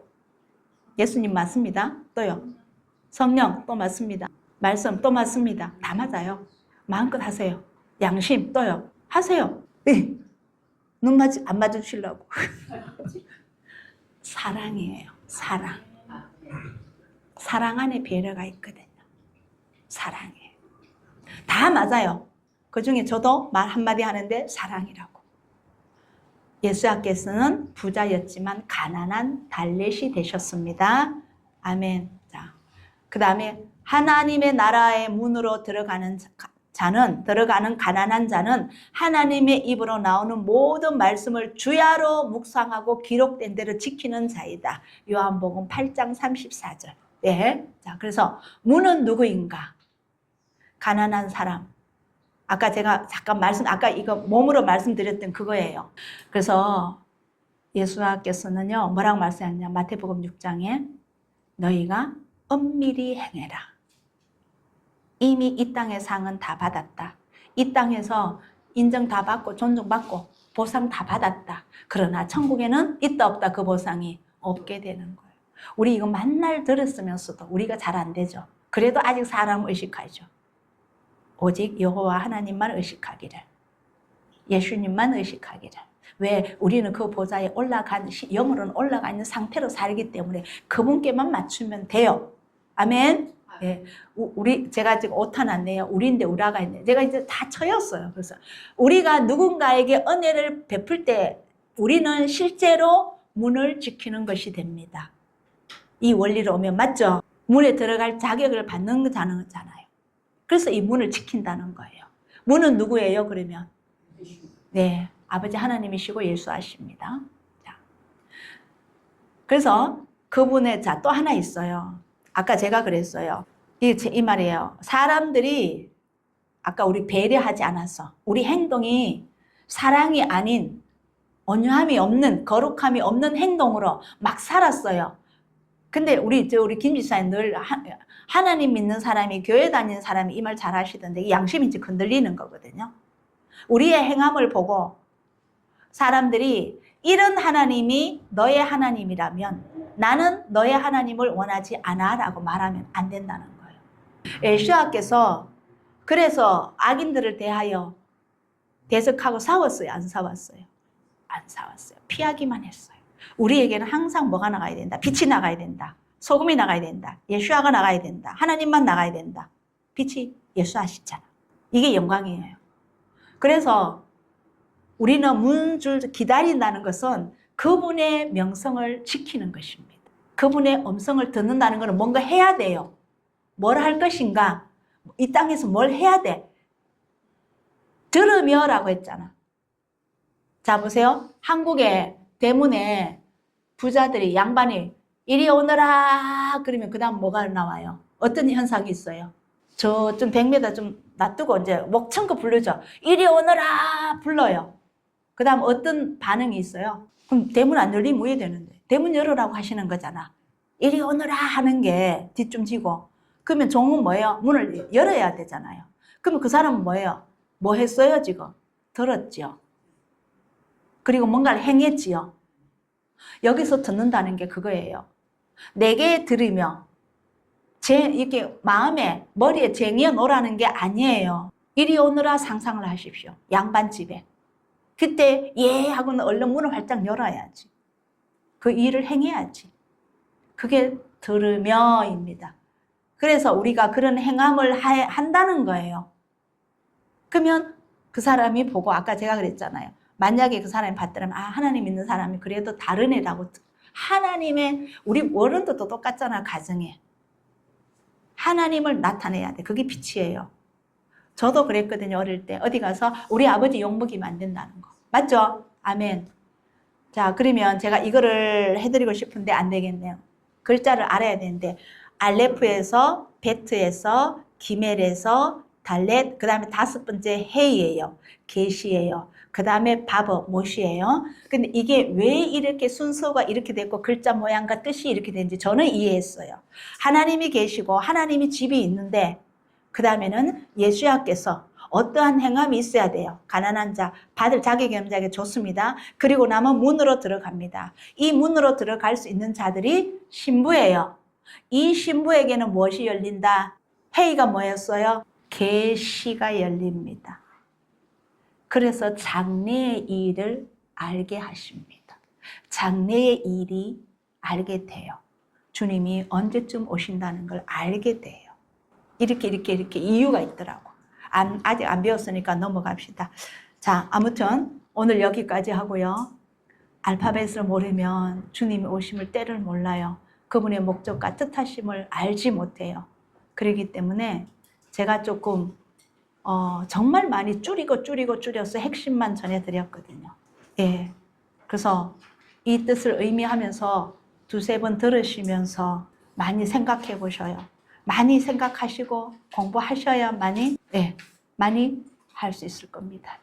[SPEAKER 1] 예수님 맞습니다. 또요. 성령 또 맞습니다. 말씀 또 맞습니다. 다 맞아요. 마음껏 하세요. 양심 또요. 하세요. 네. 눈 안 맞으시려고. 사랑이에요. 사랑. 사랑 안에 배려가 있거든요. 사랑이에요. 다 맞아요. 그 중에 저도 말 한마디 하는데 사랑이라고. 예수야께서는 부자였지만 가난한 달렛이 되셨습니다. 아멘. 자, 그 다음에 하나님의 나라의 문으로 들어가는 가난한 자는 하나님의 입으로 나오는 모든 말씀을 주야로 묵상하고 기록된 대로 지키는 자이다. 요한복음 8장 34절. 네. 자, 그래서 문은 누구인가? 가난한 사람. 아까 제가 잠깐 아까 이거 몸으로 말씀드렸던 그거예요. 그래서 예수님께서는요, 뭐라고 말씀하셨냐? 마태복음 6장에 너희가 엄밀히 행해라. 이미 이 땅의 상은 다 받았다. 이 땅에서 인정 다 받고 존중받고 보상 다 받았다. 그러나 천국에는 있다 없다 그 보상이 없게 되는 거예요. 우리 이거 만날 들었으면서도 우리가 잘 안 되죠. 그래도 아직 사람을 의식하죠. 오직 여호와 하나님만 의식하기를, 예수님만 의식하기를. 왜? 우리는 그 보좌에 영으로는 올라가 있는 상태로 살기 때문에 그분께만 맞추면 돼요. 아멘. 예, 제가 지금 오타 났네요. 우리인데 우라가 있네. 제가 이제 다 처였어요. 그래서 우리가 누군가에게 은혜를 베풀 때 우리는 실제로 문을 지키는 것이 됩니다. 이 원리로 오면 맞죠? 문에 들어갈 자격을 받는 거잖아요. 그래서 이 문을 지킨다는 거예요. 문은 누구예요, 그러면? 네, 아버지 하나님이시고 예수하십니다. 자, 그래서 그분의, 자, 또 하나 있어요. 아까 제가 그랬어요. 이 말이에요. 사람들이 아까 우리 배려하지 않아서 우리 행동이 사랑이 아닌 온유함이 없는, 거룩함이 없는 행동으로 막 살았어요. 근데 우리 김 지사님 늘 하나님 믿는 사람이, 교회 다니는 사람이 이 말 잘 하시던데 양심이 이제 흔들리는 거거든요. 우리의 행함을 보고 사람들이 이런 하나님이 너의 하나님이라면 나는 너의 하나님을 원하지 않아 라고 말하면 안 된다는 거예요. 엘슈아께서 그래서 악인들을 대하여 대적하고 싸웠어요? 안 싸웠어요? 안 싸웠어요. 피하기만 했어요. 우리에게는 항상 뭐가 나가야 된다? 빛이 나가야 된다. 소금이 나가야 된다. 예수아가 나가야 된다. 하나님만 나가야 된다. 빛이 예수아시잖아. 이게 영광이에요. 그래서 우리는 문줄 기다린다는 것은 그분의 명성을 지키는 것입니다. 그분의 음성을 듣는다는 것은 뭔가 해야 돼요. 뭘 할 것인가? 이 땅에서 뭘 해야 돼? 들으며라고 했잖아. 자, 보세요. 한국의 대문에 부자들이, 양반이 이리 오너라 그러면 그 다음 뭐가 나와요? 어떤 현상이 있어요? 저 좀 100m 좀 놔두고 이제 목청껏 부르죠. 이리 오너라 불러요. 그 다음 어떤 반응이 있어요? 그럼 대문 안 열리면 뭐 해야 되는데? 대문 열으라고 하시는 거잖아. 이리 오너라 하는 게 뒷짐지고. 그러면 종은 뭐예요? 문을 열어야 되잖아요. 그러면 그 사람은 뭐예요? 뭐 했어요 지금? 들었죠. 그리고 뭔가를 행했지요. 여기서 듣는다는 게 그거예요. 내게 들으며 이렇게 마음에 머리에 쟁여 놓으라는 게 아니에요. 이리 오너라 상상을 하십시오. 양반집에. 그때 예 하고는 얼른 문을 활짝 열어야지. 그 일을 행해야지. 그게 들으며입니다. 그래서 우리가 그런 행함을 한다는 거예요. 그러면 그 사람이 보고, 아까 제가 그랬잖아요. 만약에 그 사람이 봤더라면 하나님 믿는 사람이 그래도 다른 애라고. 하나님의, 우리 어른들도 똑같잖아. 가정에 하나님을 나타내야 돼. 그게 빛이에요. 저도 그랬거든요. 어릴 때 어디 가서 우리 아버지 욕먹이면 안 된다는 거 맞죠? 아멘. 자, 그러면 제가 이거를 해드리고 싶은데 안 되겠네요. 글자를 알아야 되는데 알레프에서, 베트에서, 기멜에서, 달렛, 그 다음에 5번째 헤이예요. 계시예요. 그 다음에 바버, 못이에요. 근데 이게 왜 이렇게 순서가 이렇게 됐고 글자 모양과 뜻이 이렇게 된지 저는 이해했어요. 하나님이 계시고 하나님이 집이 있는데 그 다음에는 예수야께서 어떠한 행함이 있어야 돼요. 가난한 자, 받을 자기 겸자에게 좋습니다. 그리고 나면 문으로 들어갑니다. 이 문으로 들어갈 수 있는 자들이 신부예요. 이 신부에게는 무엇이 열린다? 회의가 뭐였어요? 계시가 열립니다. 그래서 장래의 일을 알게 하십니다. 장래의 일이 알게 돼요. 주님이 언제쯤 오신다는 걸 알게 돼요. 이렇게 이유가 있더라고. 아직 안 배웠으니까 넘어갑시다. 자, 아무튼 오늘 여기까지 하고요. 알파벳을 모르면 주님의 오심을 때를 몰라요. 그분의 목적과 뜻하심을 알지 못해요. 그렇기 때문에 제가 조금 정말 많이 줄여서 핵심만 전해드렸거든요. 예. 그래서 이 뜻을 의미하면서 두세 번 들으시면서 많이 생각해 보셔요. 많이 생각하시고 공부하셔야만이 많이 할 수 있을 겁니다.